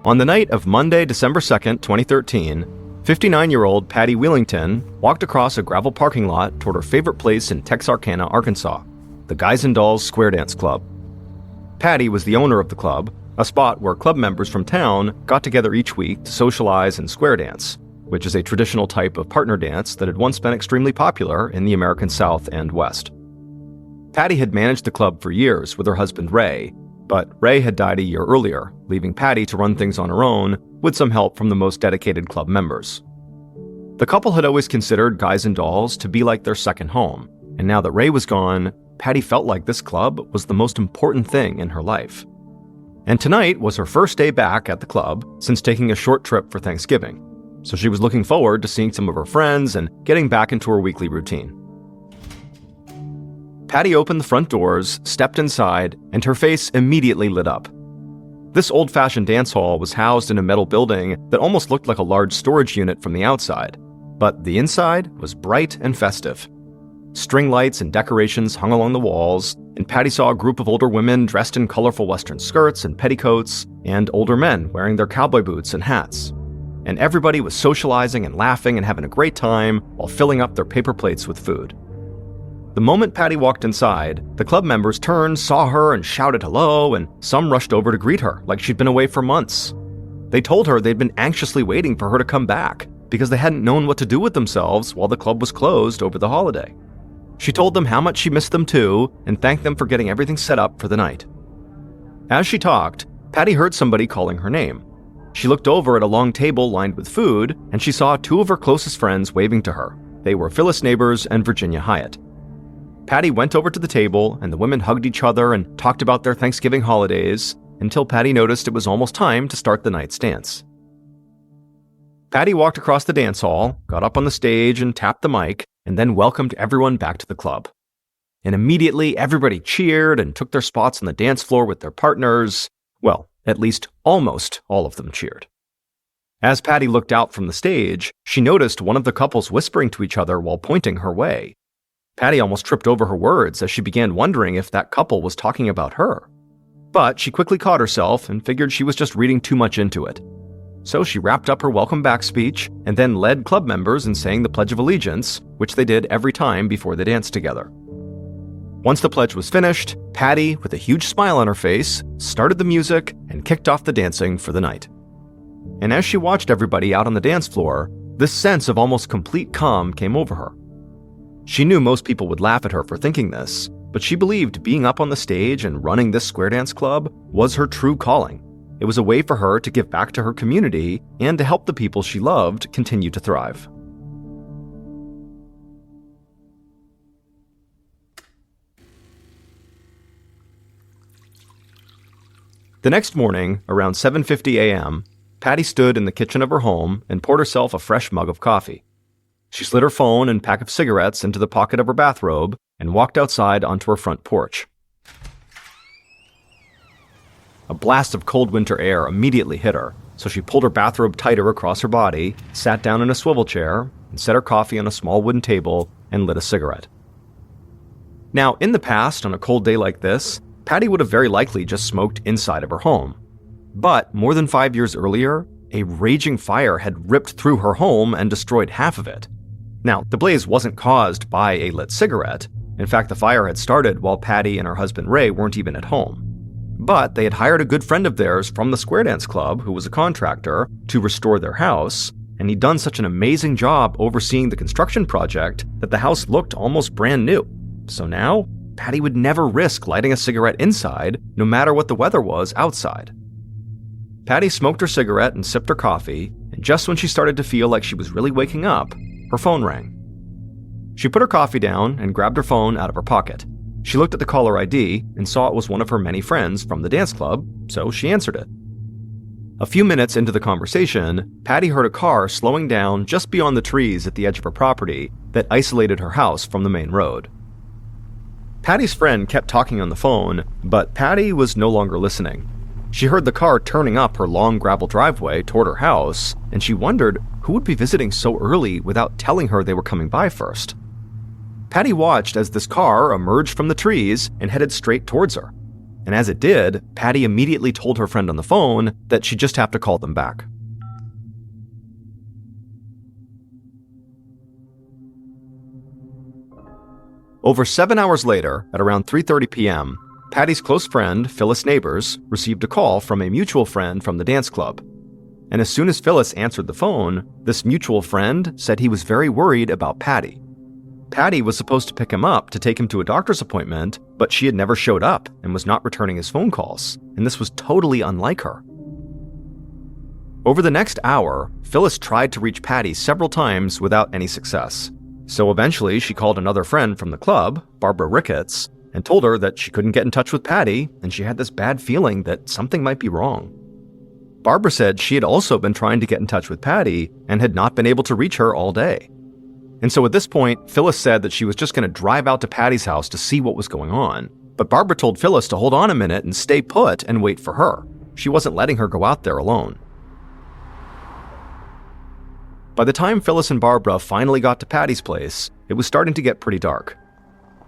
On the night of Monday, December 2nd, 2013, 59-year-old Patty Wheelington walked across a gravel parking lot toward her favorite place in Texarkana, Arkansas, the Guys and Dolls Square Dance Club. Patty was the owner of the club, a spot where club members from town got together each week to socialize and square dance, which is a traditional type of partner dance that had once been extremely popular in the American South and West. Patty had managed the club for years with her husband Ray, but Ray had died a year earlier, leaving Patty to run things on her own with some help from the most dedicated club members. The couple had always considered Guys and Dolls to be like their second home, and now that Ray was gone, Patty felt like this club was the most important thing in her life. And tonight was her first day back at the club since taking a short trip for Thanksgiving, so she was looking forward to seeing some of her friends and getting back into her weekly routine. Patty opened the front doors, stepped inside, and her face immediately lit up. This old-fashioned dance hall was housed in a metal building that almost looked like a large storage unit from the outside, but the inside was bright and festive. String lights and decorations hung along the walls, and Patty saw a group of older women dressed in colorful Western skirts and petticoats, and older men wearing their cowboy boots and hats. And everybody was socializing and laughing and having a great time while filling up their paper plates with food. The moment Patty walked inside, the club members turned, saw her, and shouted hello, and some rushed over to greet her like she'd been away for months. They told her they'd been anxiously waiting for her to come back because they hadn't known what to do with themselves while the club was closed over the holiday. She told them how much she missed them too and thanked them for getting everything set up for the night. As she talked, Patty heard somebody calling her name. She looked over at a long table lined with food, and she saw two of her closest friends waving to her. They were Phyllis Neighbors and Virginia Hyatt. Patty went over to the table, and the women hugged each other and talked about their Thanksgiving holidays until Patty noticed it was almost time to start the night's dance. Patty walked across the dance hall, got up on the stage and tapped the mic, and then welcomed everyone back to the club. And immediately everybody cheered and took their spots on the dance floor with their partners. Well, at least almost all of them cheered. As Patty looked out from the stage, she noticed one of the couples whispering to each other while pointing her way. Patty almost tripped over her words as she began wondering if that couple was talking about her. But she quickly caught herself and figured she was just reading too much into it. So she wrapped up her welcome back speech and then led club members in saying the Pledge of Allegiance, which they did every time before they danced together. Once the pledge was finished, Patty, with a huge smile on her face, started the music and kicked off the dancing for the night. And as she watched everybody out on the dance floor, this sense of almost complete calm came over her. She knew most people would laugh at her for thinking this, but she believed being up on the stage and running this square dance club was her true calling. It was a way for her to give back to her community and to help the people she loved continue to thrive. The next morning, around 7:50 a.m., Patty stood in the kitchen of her home and poured herself a fresh mug of coffee. She slid her phone and pack of cigarettes into the pocket of her bathrobe and walked outside onto her front porch. A blast of cold winter air immediately hit her, so she pulled her bathrobe tighter across her body, sat down in a swivel chair, and set her coffee on a small wooden table and lit a cigarette. Now, in the past, on a cold day like this, Patty would have very likely just smoked inside of her home. But more than 5 years earlier, a raging fire had ripped through her home and destroyed half of it. Now, the blaze wasn't caused by a lit cigarette. In fact, the fire had started while Patty and her husband Ray weren't even at home. But they had hired a good friend of theirs from the Square Dance Club, who was a contractor, to restore their house, and he'd done such an amazing job overseeing the construction project that the house looked almost brand new. So now, Patty would never risk lighting a cigarette inside, no matter what the weather was outside. Patty smoked her cigarette and sipped her coffee, and just when she started to feel like she was really waking up, her phone rang. She put her coffee down and grabbed her phone out of her pocket. She looked at the caller ID and saw it was one of her many friends from the dance club, so she answered it. A few minutes into the conversation, Patty heard a car slowing down just beyond the trees at the edge of her property that isolated her house from the main road. Patty's friend kept talking on the phone, but Patty was no longer listening. She heard the car turning up her long gravel driveway toward her house, and she wondered who would be visiting so early without telling her they were coming by first. Patty watched as this car emerged from the trees and headed straight towards her. and as it did, Patty immediately told her friend on the phone that she'd just have to call them back. Over 7 hours later, at around 3:30 p.m., Patty's close friend, Phyllis Neighbors, received a call from a mutual friend from the dance club. And as soon as Phyllis answered the phone, this mutual friend said he was very worried about Patty. Patty was supposed to pick him up to take him to a doctor's appointment, but she had never showed up and was not returning his phone calls, and this was totally unlike her. Over the next hour, Phyllis tried to reach Patty several times without any success. So eventually, she called another friend from the club, Barbara Ricketts, and told her that she couldn't get in touch with Patty, and she had this bad feeling that something might be wrong. Barbara said she had also been trying to get in touch with Patty and had not been able to reach her all day. And so at this point, Phyllis said that she was just going to drive out to Patty's house to see what was going on, but Barbara told Phyllis to hold on a minute and stay put and wait for her. She wasn't letting her go out there alone. By the time Phyllis and Barbara finally got to Patty's place, it was starting to get pretty dark.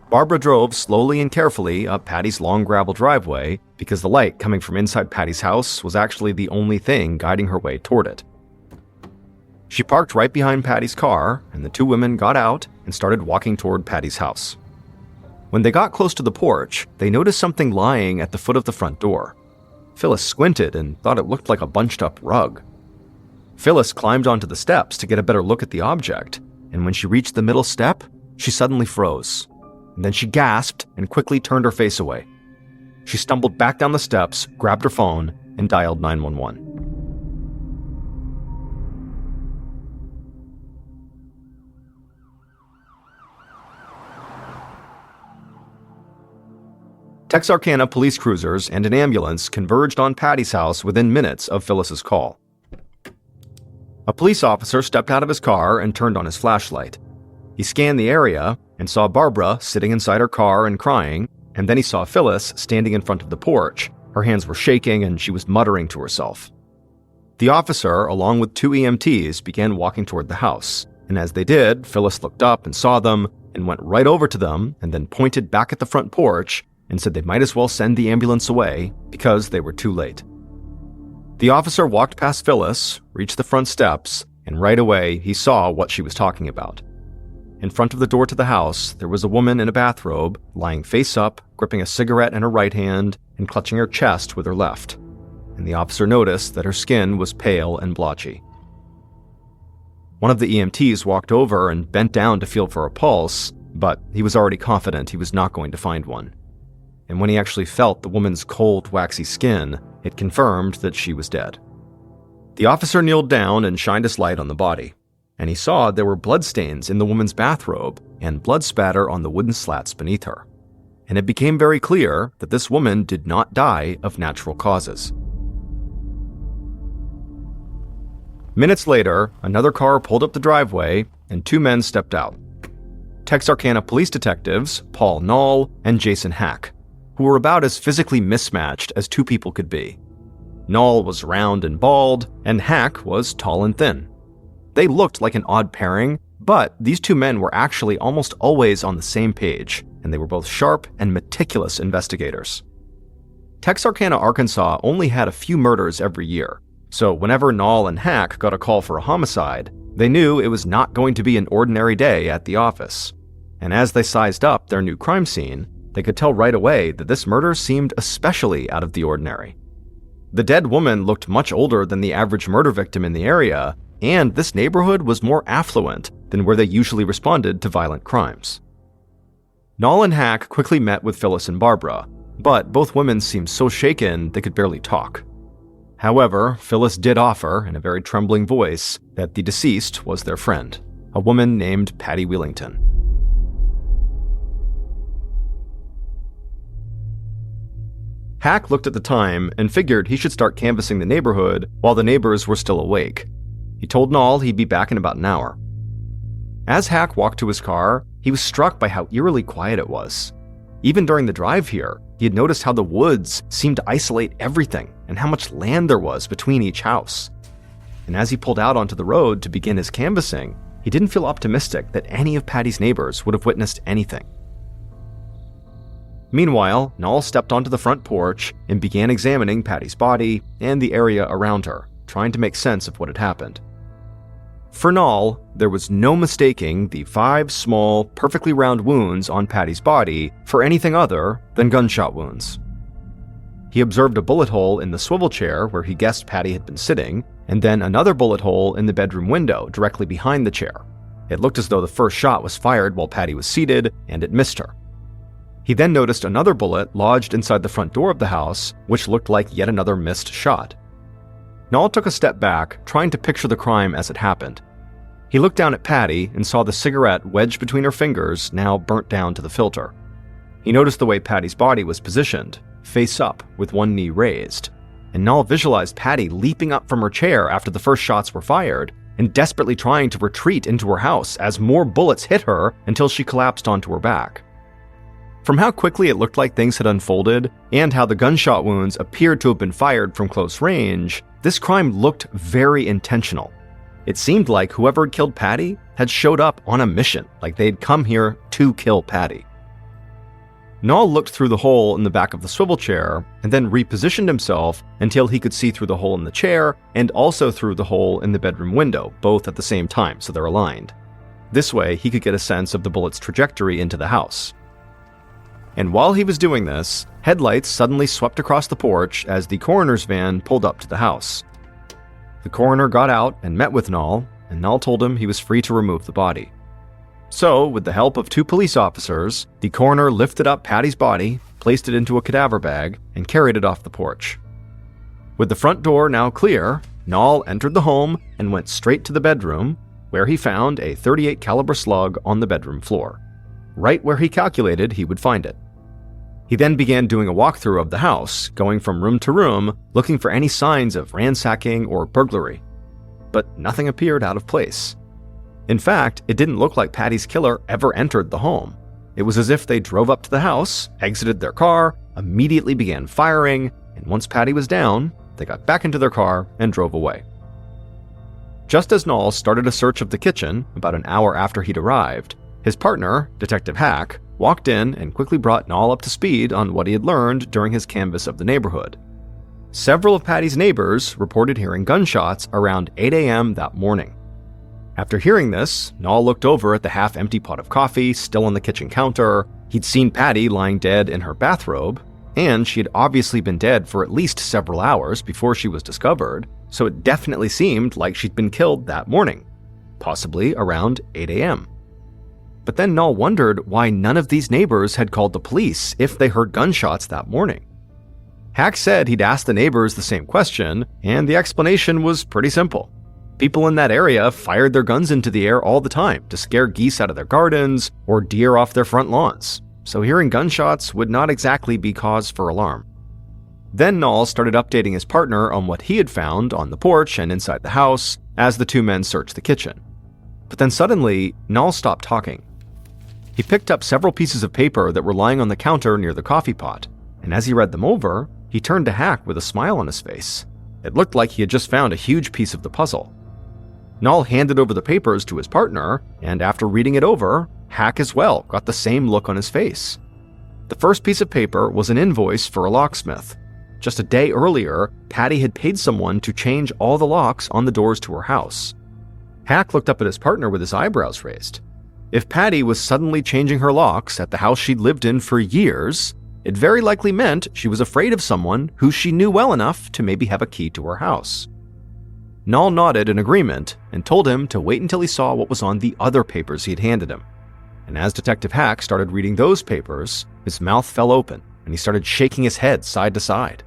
Barbara drove slowly and carefully up Patty's long gravel driveway because the light coming from inside Patty's house was actually the only thing guiding her way toward it. She parked right behind Patty's car, and the two women got out and started walking toward Patty's house. When they got close to the porch, they noticed something lying at the foot of the front door. Phyllis squinted and thought it looked like a bunched-up rug. Phyllis climbed onto the steps to get a better look at the object, and when she reached the middle step, she suddenly froze. And then she gasped and quickly turned her face away. She stumbled back down the steps, grabbed her phone, and dialed 911. Texarkana police cruisers and an ambulance converged on Patty's house within minutes of Phyllis's call. A police officer stepped out of his car and turned on his flashlight. He scanned the area and saw Barbara sitting inside her car and crying, and then he saw Phyllis standing in front of the porch. Her hands were shaking and she was muttering to herself. The officer, along with 2 EMTs, began walking toward the house, and as they did, Phyllis looked up and saw them and went right over to them and then pointed back at the front porch and said they might as well send the ambulance away because they were too late. The officer walked past Phyllis, reached the front steps, and right away he saw what she was talking about. In front of the door to the house, there was a woman in a bathrobe, lying face up, gripping a cigarette in her right hand and clutching her chest with her left. And the officer noticed that her skin was pale and blotchy. One of the EMTs walked over and bent down to feel for a pulse, but he was already confident he was not going to find one. And when he actually felt the woman's cold, waxy skin, it confirmed that she was dead. The officer kneeled down and shined his light on the body, and he saw there were bloodstains in the woman's bathrobe and blood spatter on the wooden slats beneath her. And it became very clear that this woman did not die of natural causes. Minutes later, another car pulled up the driveway and 2 men stepped out. Texarkana police detectives, Paul Knoll and Jason Hack, who were about as physically mismatched as 2 people could be. Knoll was round and bald, and Hack was tall and thin. They looked like an odd pairing, but these 2 men were actually almost always on the same page, and they were both sharp and meticulous investigators. Texarkana, Arkansas only had a few murders every year, so whenever Knoll and Hack got a call for a homicide, they knew it was not going to be an ordinary day at the office. And as they sized up their new crime scene, they could tell right away that this murder seemed especially out of the ordinary. The dead woman looked much older than the average murder victim in the area, and this neighborhood was more affluent than where they usually responded to violent crimes. Knoll and Hack quickly met with Phyllis and Barbara, but both women seemed so shaken they could barely talk. However, Phyllis did offer, in a very trembling voice, that the deceased was their friend, a woman named Patty Wheelington. Hack looked at the time and figured he should start canvassing the neighborhood while the neighbors were still awake. He told Knoll he'd be back in about an hour. As Hack walked to his car, he was struck by how eerily quiet it was. Even during the drive here, he had noticed how the woods seemed to isolate everything and how much land there was between each house. And as he pulled out onto the road to begin his canvassing, he didn't feel optimistic that any of Patty's neighbors would have witnessed anything. Meanwhile, Nall stepped onto the front porch and began examining Patty's body and the area around her, trying to make sense of what had happened. For Nall, there was no mistaking the 5 small, perfectly round wounds on Patty's body for anything other than gunshot wounds. He observed a bullet hole in the swivel chair where he guessed Patty had been sitting, and then another bullet hole in the bedroom window directly behind the chair. It looked as though the first shot was fired while Patty was seated, and it missed her. He then noticed another bullet lodged inside the front door of the house, which looked like yet another missed shot. Nall took a step back, trying to picture the crime as it happened. He looked down at Patty and saw the cigarette wedged between her fingers, now burnt down to the filter. He noticed the way Patty's body was positioned, face up, with one knee raised, and Nall visualized Patty leaping up from her chair after the first shots were fired and desperately trying to retreat into her house as more bullets hit her until she collapsed onto her back. From how quickly it looked like things had unfolded, and how the gunshot wounds appeared to have been fired from close range, this crime looked very intentional. It seemed like whoever had killed Patty had showed up on a mission, like they'd come here to kill Patty. Nall looked through the hole in the back of the swivel chair, and then repositioned himself until he could see through the hole in the chair and also through the hole in the bedroom window, both at the same time, so they're aligned. This way, he could get a sense of the bullet's trajectory into the house. And while he was doing this, headlights suddenly swept across the porch as the coroner's van pulled up to the house. The coroner got out and met with Nall, and Nall told him he was free to remove the body. So, with the help of 2 police officers, the coroner lifted up Patty's body, placed it into a cadaver bag, and carried it off the porch. With the front door now clear, Nall entered the home and went straight to the bedroom, where he found a .38 caliber slug on the bedroom floor, right where he calculated he would find it. He then began doing a walkthrough of the house, going from room to room, looking for any signs of ransacking or burglary. But nothing appeared out of place. In fact, it didn't look like Patty's killer ever entered the home. It was as if they drove up to the house, exited their car, immediately began firing, and once Patty was down, they got back into their car and drove away. Just as Nall started a search of the kitchen, about an hour after he'd arrived, his partner, Detective Hack, walked in and quickly brought Nall up to speed on what he had learned during his canvass of the neighborhood. Several of Patty's neighbors reported hearing gunshots around 8 a.m. that morning. After hearing this, Nall looked over at the half-empty pot of coffee still on the kitchen counter. He'd seen Patty lying dead in her bathrobe, and she had obviously been dead for at least several hours before she was discovered, so it definitely seemed like she'd been killed that morning, possibly around 8 a.m. But then Nall wondered why none of these neighbors had called the police if they heard gunshots that morning. Hack said he'd asked the neighbors the same question, and the explanation was pretty simple. People in that area fired their guns into the air all the time to scare geese out of their gardens or deer off their front lawns, so hearing gunshots would not exactly be cause for alarm. Then Nall started updating his partner on what he had found on the porch and inside the house as the 2 men searched the kitchen. But then suddenly, Nall stopped talking. He picked up several pieces of paper that were lying on the counter near the coffee pot, and as he read them over, he turned to Hack with a smile on his face. It looked like he had just found a huge piece of the puzzle. Nall handed over the papers to his partner, and after reading it over, Hack as well got the same look on his face. The first piece of paper was an invoice for a locksmith. Just a day earlier, Patty had paid someone to change all the locks on the doors to her house. Hack looked up at his partner with his eyebrows raised. If Patty was suddenly changing her locks at the house she'd lived in for years, it very likely meant she was afraid of someone who she knew well enough to maybe have a key to her house. Nall nodded in agreement and told him to wait until he saw what was on the other papers he'd handed him. And as Detective Hack started reading those papers, his mouth fell open and he started shaking his head side to side,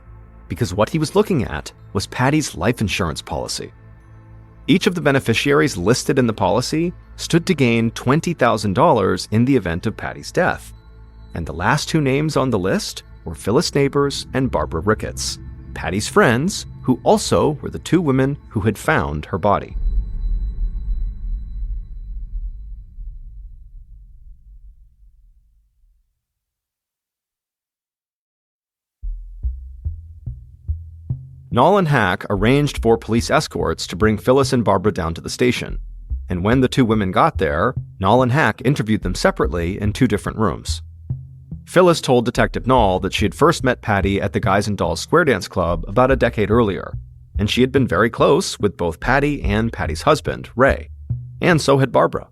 because what he was looking at was Patty's life insurance policy. Each of the beneficiaries listed in the policy stood to gain $20,000 in the event of Patty's death, and the last 2 names on the list were Phyllis Neighbors and Barbara Ricketts, Patty's friends, who also were the 2 women who had found her body. Nall and Hack arranged for police escorts to bring Phyllis and Barbara down to the station, and when the 2 women got there, Nall and Hack interviewed them separately in 2 different rooms. Phyllis told Detective Nall that she had first met Patty at the Guys and Dolls Square Dance Club about a decade earlier, and she had been very close with both Patty and Patty's husband, Ray. And so had Barbara.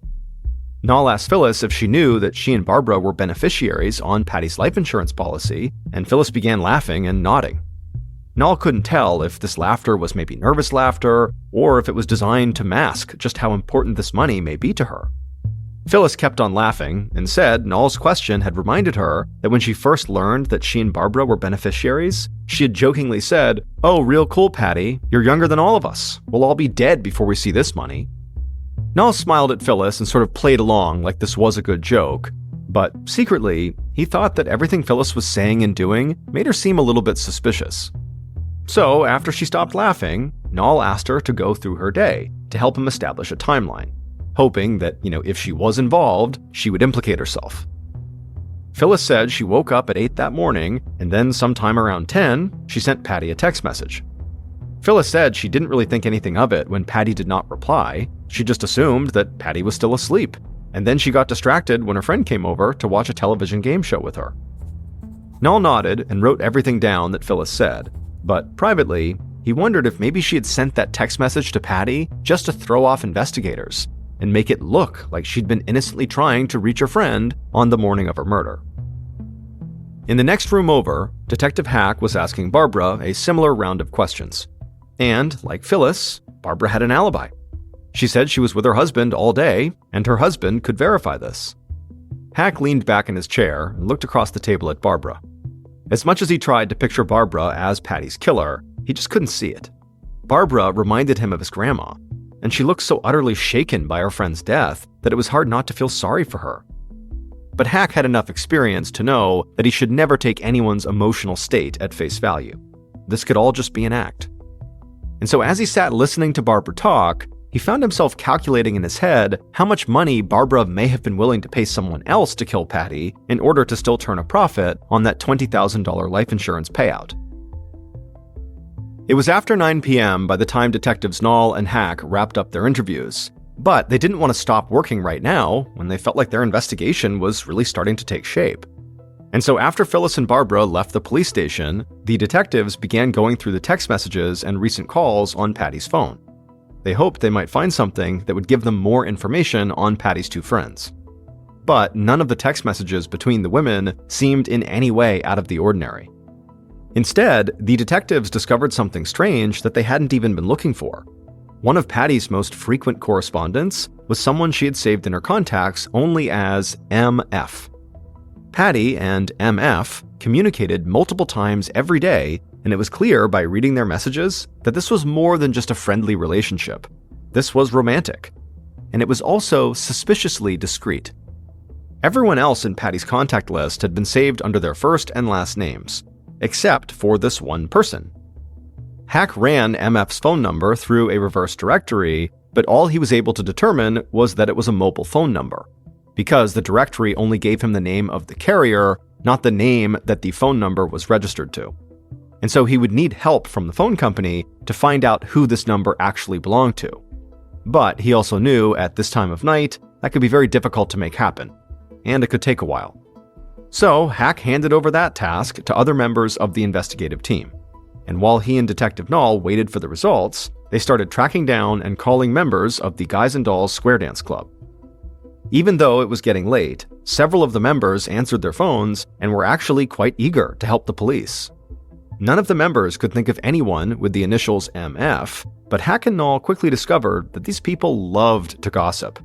Nall asked Phyllis if she knew that she and Barbara were beneficiaries on Patty's life insurance policy, and Phyllis began laughing and nodding. Nall couldn't tell if this laughter was maybe nervous laughter, or if it was designed to mask just how important this money may be to her. Phyllis kept on laughing and said Nall's question had reminded her that when she first learned that she and Barbara were beneficiaries, she had jokingly said, "Oh, real cool, Patty. You're younger than all of us. We'll all be dead before we see this money." Nall smiled at Phyllis and sort of played along like this was a good joke, but secretly, he thought that everything Phyllis was saying and doing made her seem a little bit suspicious. So, after she stopped laughing, Nall asked her to go through her day to help him establish a timeline, hoping that, if she was involved, she would implicate herself. Phyllis said she woke up at 8 that morning, and then sometime around 10, she sent Patty a text message. Phyllis said she didn't really think anything of it when Patty did not reply. She just assumed that Patty was still asleep, and then she got distracted when her friend came over to watch a television game show with her. Nall nodded and wrote everything down that Phyllis said, but privately, he wondered if maybe she had sent that text message to Patty just to throw off investigators and make it look like she'd been innocently trying to reach her friend on the morning of her murder. In the next room over, Detective Hack was asking Barbara a similar round of questions. And, like Phyllis, Barbara had an alibi. She said she was with her husband all day, and her husband could verify this. Hack leaned back in his chair and looked across the table at Barbara. As much as he tried to picture Barbara as Patty's killer, he just couldn't see it. Barbara reminded him of his grandma, and she looked so utterly shaken by her friend's death that it was hard not to feel sorry for her. But Hack had enough experience to know that he should never take anyone's emotional state at face value. This could all just be an act. And so as he sat listening to Barbara talk, he found himself calculating in his head how much money Barbara may have been willing to pay someone else to kill Patty in order to still turn a profit on that $20,000 life insurance payout. It was after 9 p.m. by the time Detectives Nall and Hack wrapped up their interviews, but they didn't want to stop working right now when they felt like their investigation was really starting to take shape. And so after Phyllis and Barbara left the police station, the detectives began going through the text messages and recent calls on Patty's phone. They hoped they might find something that would give them more information on Patty's two friends. But none of the text messages between the women seemed in any way out of the ordinary. Instead, the detectives discovered something strange that they hadn't even been looking for. One of Patty's most frequent correspondents was someone she had saved in her contacts only as MF. Patty and MF communicated multiple times every day, and it was clear by reading their messages that this was more than just a friendly relationship. This was romantic. And it was also suspiciously discreet. Everyone else in Patty's contact list had been saved under their first and last names, except for this one person. Hack ran MF's phone number through a reverse directory, but all he was able to determine was that it was a mobile phone number, because the directory only gave him the name of the carrier, not the name that the phone number was registered to. And so he would need help from the phone company to find out who this number actually belonged to. But he also knew at this time of night that could be very difficult to make happen, and it could take a while. So Hack handed over that task to other members of the investigative team. And while he and Detective Nall waited for the results, they started tracking down and calling members of the Guys and Dolls Square Dance Club. Even though it was getting late, several of the members answered their phones and were actually quite eager to help the police. None of the members could think of anyone with the initials MF, but Hack and Nall quickly discovered that these people loved to gossip.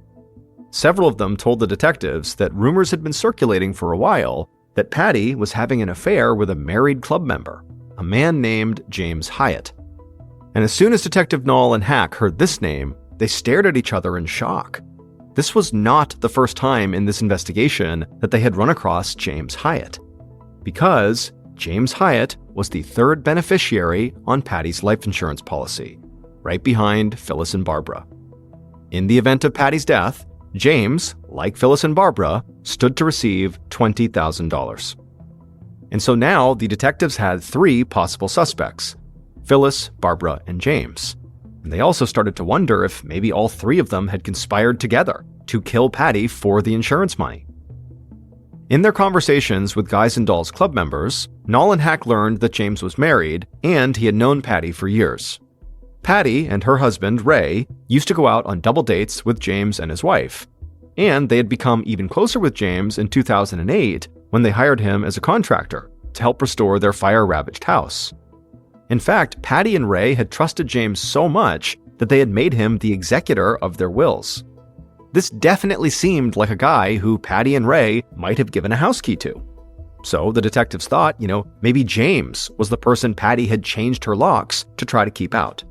Several of them told the detectives that rumors had been circulating for a while that Patty was having an affair with a married club member, a man named James Hyatt. And as soon as Detective Nall and Hack heard this name, they stared at each other in shock. This was not the first time in this investigation that they had run across James Hyatt, because James Hyatt was the third beneficiary on Patty's life insurance policy, right behind Phyllis and Barbara. In the event of Patty's death, James, like Phyllis and Barbara, stood to receive $20,000. And so now the detectives had three possible suspects: Phyllis, Barbara, and James. And they also started to wonder if maybe all three of them had conspired together to kill Patty for the insurance money. In their conversations with Guys and Dolls club members, Nall and Hack learned that James was married and he had known Patty for years. Patty and her husband, Ray, used to go out on double dates with James and his wife, and they had become even closer with James in 2008 when they hired him as a contractor to help restore their fire-ravaged house. In fact, Patty and Ray had trusted James so much that they had made him the executor of their wills. This definitely seemed like a guy who Patty and Ray might have given a house key to. So the detectives thought, maybe James was the person Patty had changed her locks to try to keep out.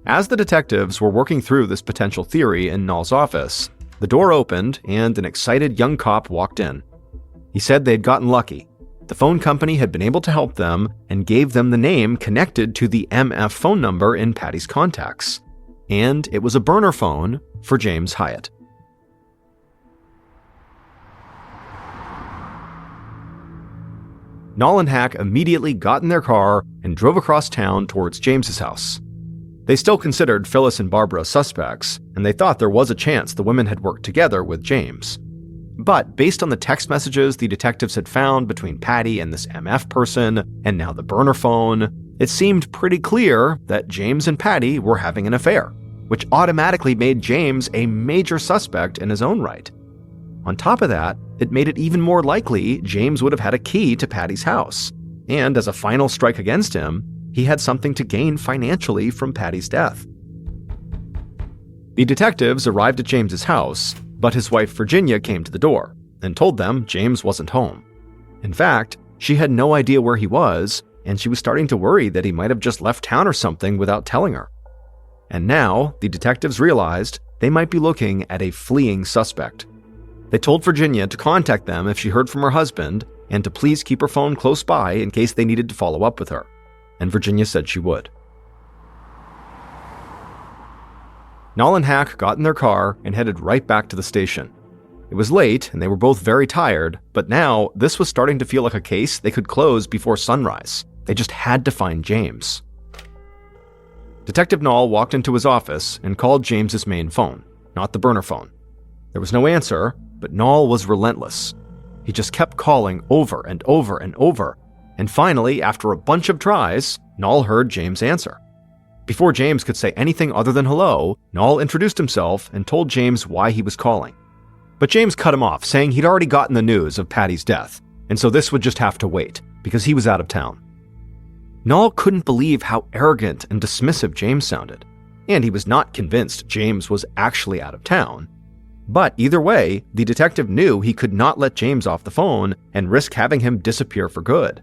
As the detectives were working through this potential theory in Nall's office, the door opened and an excited young cop walked in. He said they'd gotten lucky. The phone company had been able to help them and gave them the name connected to the MF phone number in Patty's contacts. And it was a burner phone for James Hyatt. Nall and Hack immediately got in their car and drove across town towards James's house. They still considered Phyllis and Barbara suspects, and they thought there was a chance the women had worked together with James. But based on the text messages the detectives had found between Patty and this MF person, and now the burner phone, it seemed pretty clear that James and Patty were having an affair, which automatically made James a major suspect in his own right. On top of that, it made it even more likely James would have had a key to Patty's house, and as a final strike against him, he had something to gain financially from Patty's death. The detectives arrived at James's house, but his wife Virginia came to the door and told them James wasn't home. In fact, she had no idea where he was, and she was starting to worry that he might have just left town or something without telling her. And now, the detectives realized they might be looking at a fleeing suspect. They told Virginia to contact them if she heard from her husband and to please keep her phone close by in case they needed to follow up with her. And Virginia said she would. Nall and Hack got in their car and headed right back to the station. It was late and they were both very tired, but now this was starting to feel like a case they could close before sunrise. They just had to find James. Detective Nall walked into his office and called James's main phone, not the burner phone. There was no answer, but Nall was relentless. He just kept calling over and over and over, and finally, after a bunch of tries, Nall heard James answer. Before James could say anything other than hello, Nall introduced himself and told James why he was calling. But James cut him off, saying he'd already gotten the news of Patty's death, and so this would just have to wait, because he was out of town. Nall couldn't believe how arrogant and dismissive James sounded, and he was not convinced James was actually out of town. But either way, the detective knew he could not let James off the phone and risk having him disappear for good.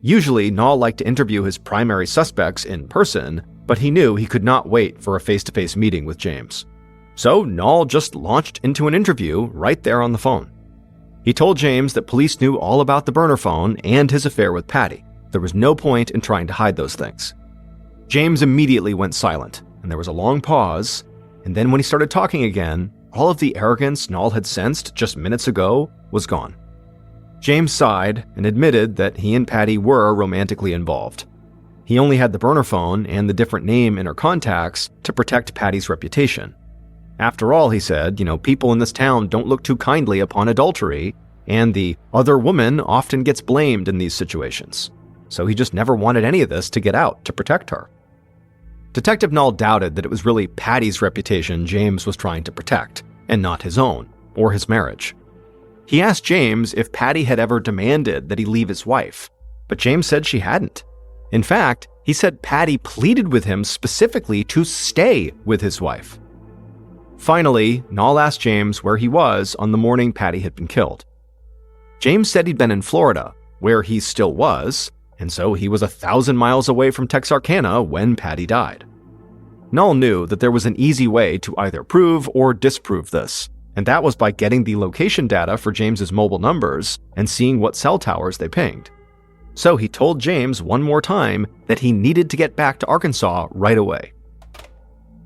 Usually, Nall liked to interview his primary suspects in person, but he knew he could not wait for a face-to-face meeting with James. So Nall just launched into an interview right there on the phone. He told James that police knew all about the burner phone and his affair with Patty. There was no point in trying to hide those things. James immediately went silent, and there was a long pause, and then when he started talking again, all of the arrogance Nall had sensed just minutes ago was gone. James sighed and admitted that he and Patty were romantically involved. He only had the burner phone and the different name in her contacts to protect Patty's reputation. After all, he said, people in this town don't look too kindly upon adultery, and the other woman often gets blamed in these situations. So he just never wanted any of this to get out to protect her. Detective Nall doubted that it was really Patty's reputation James was trying to protect, and not his own, or his marriage. He asked James if Patty had ever demanded that he leave his wife, but James said she hadn't. In fact, he said Patty pleaded with him specifically to stay with his wife. Finally, Nall asked James where he was on the morning Patty had been killed. James said he'd been in Florida, where he still was, and so he was 1,000 miles away from Texarkana when Patty died. Nall knew that there was an easy way to either prove or disprove this, and that was by getting the location data for James's mobile numbers and seeing what cell towers they pinged. So he told James one more time that he needed to get back to Arkansas right away.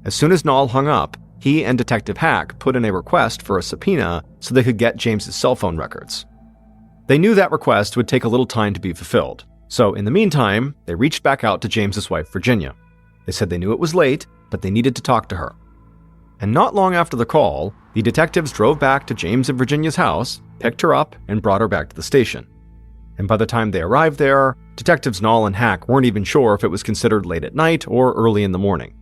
As soon as Nall hung up, he and Detective Hack put in a request for a subpoena so they could get James's cell phone records. They knew that request would take a little time to be fulfilled, so in the meantime, they reached back out to James's wife, Virginia. They said they knew it was late, but they needed to talk to her. And not long after the call, the detectives drove back to James and Virginia's house, picked her up, and brought her back to the station. And by the time they arrived there, Detectives Nall and Hack weren't even sure if it was considered late at night or early in the morning.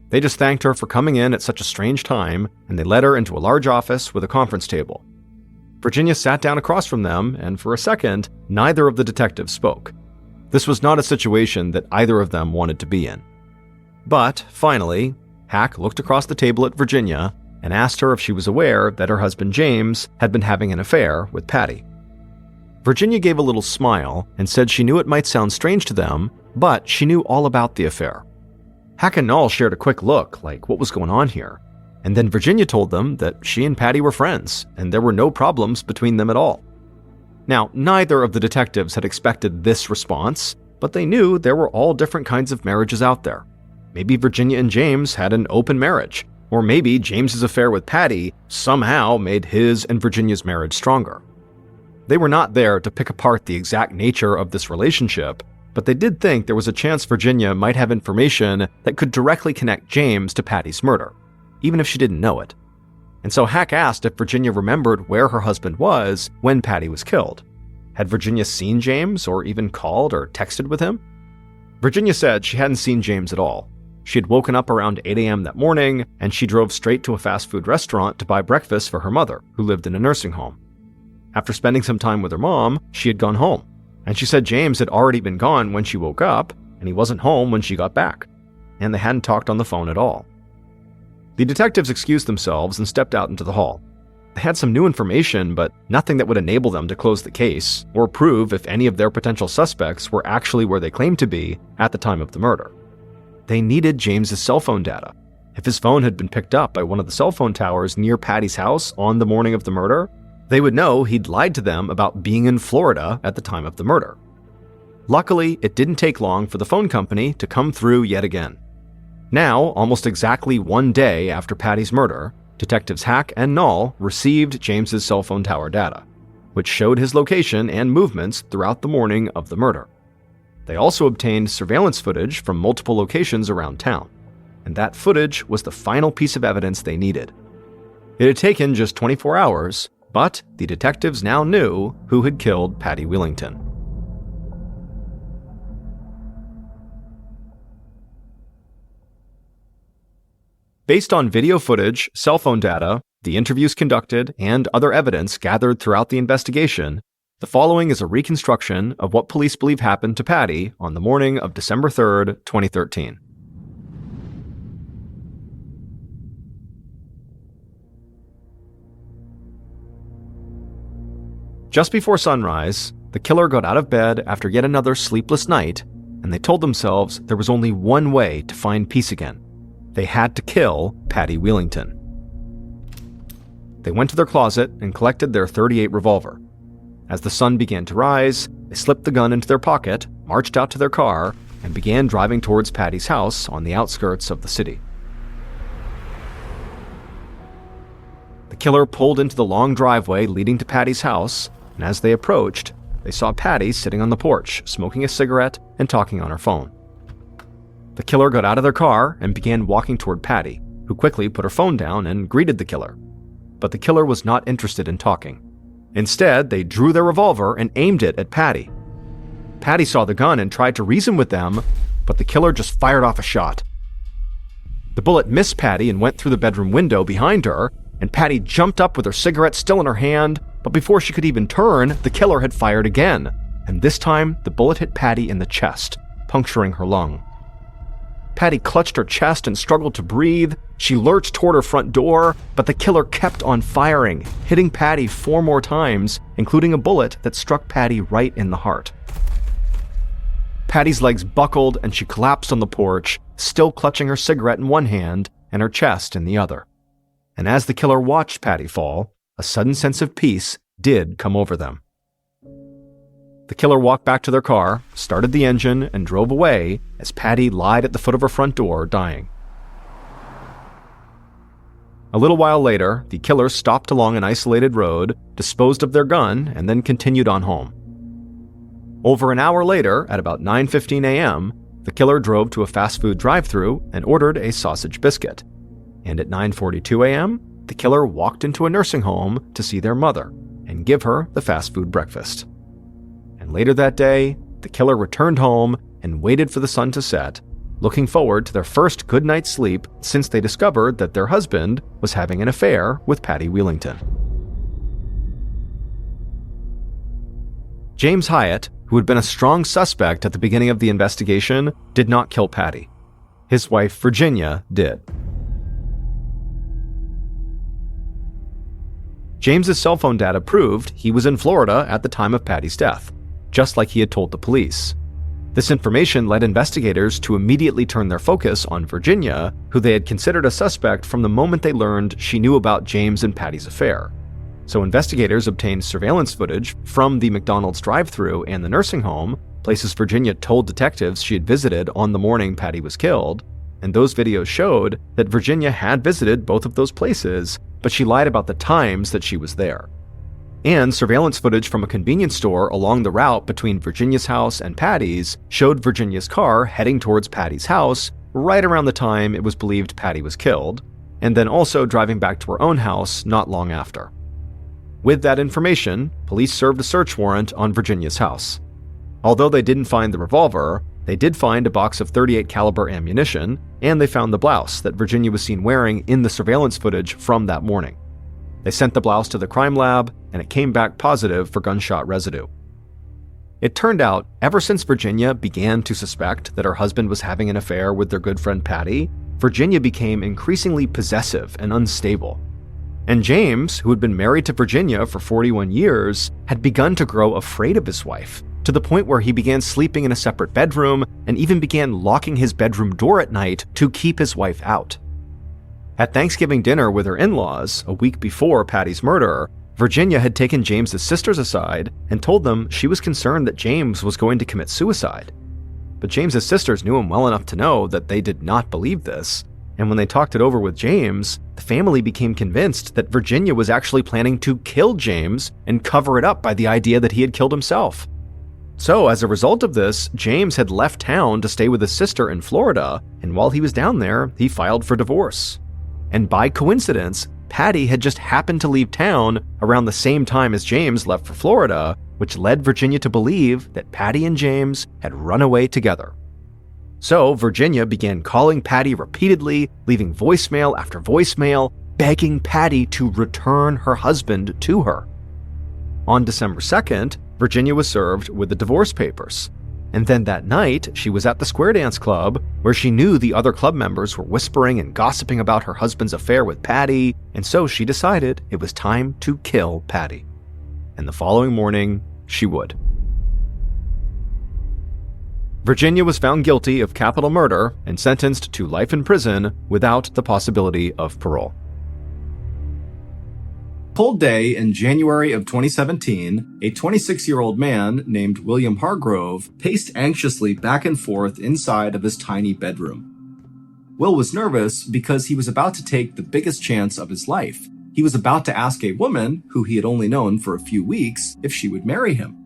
They just thanked her for coming in at such a strange time, and they led her into a large office with a conference table. Virginia sat down across from them, and for a second, neither of the detectives spoke. This was not a situation that either of them wanted to be in. But, finally, Hack looked across the table at Virginia and asked her if she was aware that her husband James had been having an affair with Patty. Virginia gave a little smile and said she knew it might sound strange to them, but she knew all about the affair. Hack and Nall shared a quick look, like what was going on here, and then Virginia told them that she and Patty were friends, and there were no problems between them at all. Now, neither of the detectives had expected this response, but they knew there were all different kinds of marriages out there. Maybe Virginia and James had an open marriage, or maybe James's affair with Patty somehow made his and Virginia's marriage stronger. They were not there to pick apart the exact nature of this relationship, but they did think there was a chance Virginia might have information that could directly connect James to Patty's murder, even if she didn't know it. And so Hack asked if Virginia remembered where her husband was when Patty was killed. Had Virginia seen James or even called or texted with him? Virginia said she hadn't seen James at all. She had woken up around 8 a.m. that morning, and she drove straight to a fast food restaurant to buy breakfast for her mother, who lived in a nursing home. After spending some time with her mom, she had gone home, and she said James had already been gone when she woke up, and he wasn't home when she got back, and they hadn't talked on the phone at all. The detectives excused themselves and stepped out into the hall. They had some new information, but nothing that would enable them to close the case or prove if any of their potential suspects were actually where they claimed to be at the time of the murder. They needed James's cell phone data. If his phone had been picked up by one of the cell phone towers near Patty's house on the morning of the murder, they would know he'd lied to them about being in Florida at the time of the murder. Luckily, it didn't take long for the phone company to come through yet again. Now, almost exactly 1 day after Patty's murder, Detectives Hack and Nall received James's cell phone tower data, which showed his location and movements throughout the morning of the murder. They also obtained surveillance footage from multiple locations around town, and that footage was the final piece of evidence they needed. It had taken just 24 hours, but the detectives now knew who had killed Patty Willington. Based on video footage, cell phone data, the interviews conducted, and other evidence gathered throughout the investigation, the following is a reconstruction of what police believe happened to Patty on the morning of December 3rd, 2013. Just before sunrise, the killer got out of bed after yet another sleepless night, and they told themselves there was only one way to find peace again. They had to kill Patty Willington. They went to their closet and collected their .38 revolver. As the sun began to rise, they slipped the gun into their pocket, marched out to their car, and began driving towards Patty's house on the outskirts of the city. The killer pulled into the long driveway leading to Patty's house, and as they approached, they saw Patty sitting on the porch, smoking a cigarette and talking on her phone. The killer got out of their car and began walking toward Patty, who quickly put her phone down and greeted the killer. But the killer was not interested in talking. Instead, they drew their revolver and aimed it at Patty. Patty saw the gun and tried to reason with them, but the killer just fired off a shot. The bullet missed Patty and went through the bedroom window behind her, and Patty jumped up with her cigarette still in her hand, but before she could even turn, the killer had fired again, and this time the bullet hit Patty in the chest, puncturing her lung. Patty clutched her chest and struggled to breathe. She lurched toward her front door, but the killer kept on firing, hitting Patty 4 more times, including a bullet that struck Patty right in the heart. Patty's legs buckled and she collapsed on the porch, still clutching her cigarette in one hand and her chest in the other. And as the killer watched Patty fall, a sudden sense of peace did come over them. The killer walked back to their car, started the engine, and drove away as Patty lied at the foot of her front door, dying. A little while later, the killer stopped along an isolated road, disposed of their gun, and then continued on home. Over an hour later, at about 9:15 a.m., the killer drove to a fast food drive-thru and ordered a sausage biscuit. and at 9:42 a.m., the killer walked into a nursing home to see their mother and give her the fast food breakfast. And later that day, the killer returned home and waited for the sun to set, looking forward to their first good night's sleep since they discovered that their husband was having an affair with Patty Wheelington. James Hyatt, who had been a strong suspect at the beginning of the investigation, did not kill Patty. His wife, Virginia, did. James's cell phone data proved he was in Florida at the time of Patty's death, just like he had told the police. This information led investigators to immediately turn their focus on Virginia, who they had considered a suspect from the moment they learned she knew about James and Patty's affair. So investigators obtained surveillance footage from the McDonald's drive-thru and the nursing home, places Virginia told detectives she had visited on the morning Patty was killed, and those videos showed that Virginia had visited both of those places, but she lied about the times that she was there. And surveillance footage from a convenience store along the route between Virginia's house and Patty's showed Virginia's car heading towards Patty's house right around the time it was believed Patty was killed, and then also driving back to her own house not long after. With that information, police served a search warrant on Virginia's house. Although they didn't find the revolver, they did find a box of .38 caliber ammunition, and they found the blouse that Virginia was seen wearing in the surveillance footage from that morning. They sent the blouse to the crime lab, and it came back positive for gunshot residue. It turned out, ever since Virginia began to suspect that her husband was having an affair with their good friend Patty, Virginia became increasingly possessive and unstable. And James, who had been married to Virginia for 41 years, had begun to grow afraid of his wife, to the point where he began sleeping in a separate bedroom and even began locking his bedroom door at night to keep his wife out. At Thanksgiving dinner with her in-laws, a week before Patty's murder, Virginia had taken James's sisters aside and told them she was concerned that James was going to commit suicide. But James's sisters knew him well enough to know that they did not believe this, and when they talked it over with James, the family became convinced that Virginia was actually planning to kill James and cover it up by the idea that he had killed himself. So, as a result of this, James had left town to stay with his sister in Florida, and while he was down there, he filed for divorce. And by coincidence, Patty had just happened to leave town around the same time as James left for Florida, which led Virginia to believe that Patty and James had run away together. So Virginia began calling Patty repeatedly, leaving voicemail after voicemail, begging Patty to return her husband to her. On December 2nd, Virginia was served with the divorce papers. And then that night, she was at the Square Dance Club, where she knew the other club members were whispering and gossiping about her husband's affair with Patty, and so she decided it was time to kill Patty. And the following morning, she would. Virginia was found guilty of capital murder and sentenced to life in prison without the possibility of parole. Cold day in January of 2017, a 26-year-old man named William Hargrove paced anxiously back and forth inside of his tiny bedroom. Will was nervous because he was about to take the biggest chance of his life. He was about to ask a woman, who he had only known for a few weeks, if she would marry him.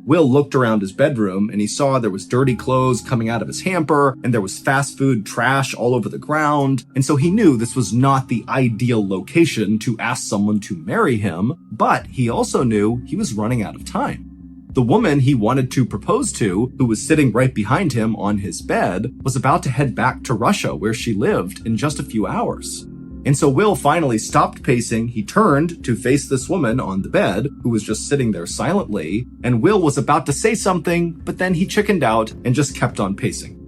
Will looked around his bedroom and he saw there was dirty clothes coming out of his hamper and there was fast food trash all over the ground, and so he knew this was not the ideal location to ask someone to marry him, but he also knew he was running out of time. The woman he wanted to propose to, who was sitting right behind him on his bed, was about to head back to Russia where she lived in just a few hours. And so Will finally stopped pacing, he turned to face this woman on the bed, who was just sitting there silently, and Will was about to say something, but then he chickened out and just kept on pacing.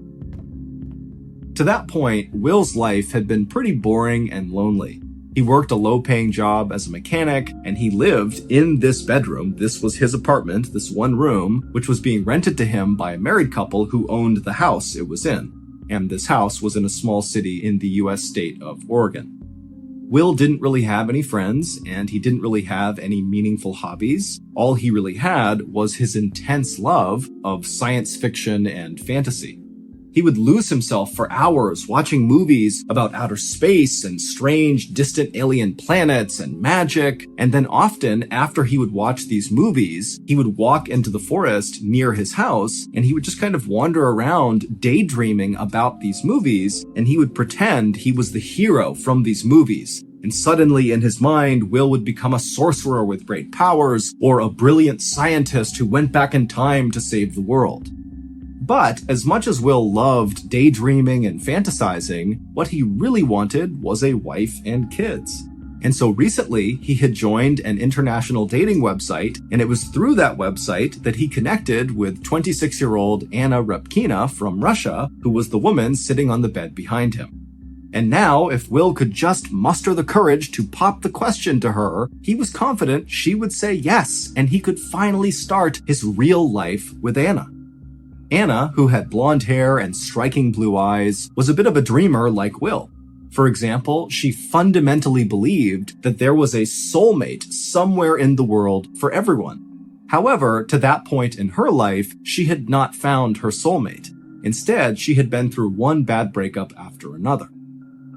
To that point, Will's life had been pretty boring and lonely. He worked a low-paying job as a mechanic, and he lived in this bedroom. This was his apartment, this one room, which was being rented to him by a married couple who owned the house it was in. And this house was in a small city in the US state of Oregon. Will didn't really have any friends, and he didn't really have any meaningful hobbies. All he really had was his intense love of science fiction and fantasy. He would lose himself for hours watching movies about outer space and strange, distant alien planets and magic, and then often, after he would watch these movies, he would walk into the forest near his house, and he would just kind of wander around daydreaming about these movies, and he would pretend he was the hero from these movies. And suddenly in his mind, Will would become a sorcerer with great powers, or a brilliant scientist who went back in time to save the world. But as much as Will loved daydreaming and fantasizing, what he really wanted was a wife and kids. And so recently, he had joined an international dating website, and it was through that website that he connected with 26-year-old Anna Repkina from Russia, who was the woman sitting on the bed behind him. And now, if Will could just muster the courage to pop the question to her, he was confident she would say yes, and he could finally start his real life with Anna. Anna, who had blonde hair and striking blue eyes, was a bit of a dreamer like Will. For example, she fundamentally believed that there was a soulmate somewhere in the world for everyone. However, to that point in her life, she had not found her soulmate. Instead, she had been through one bad breakup after another.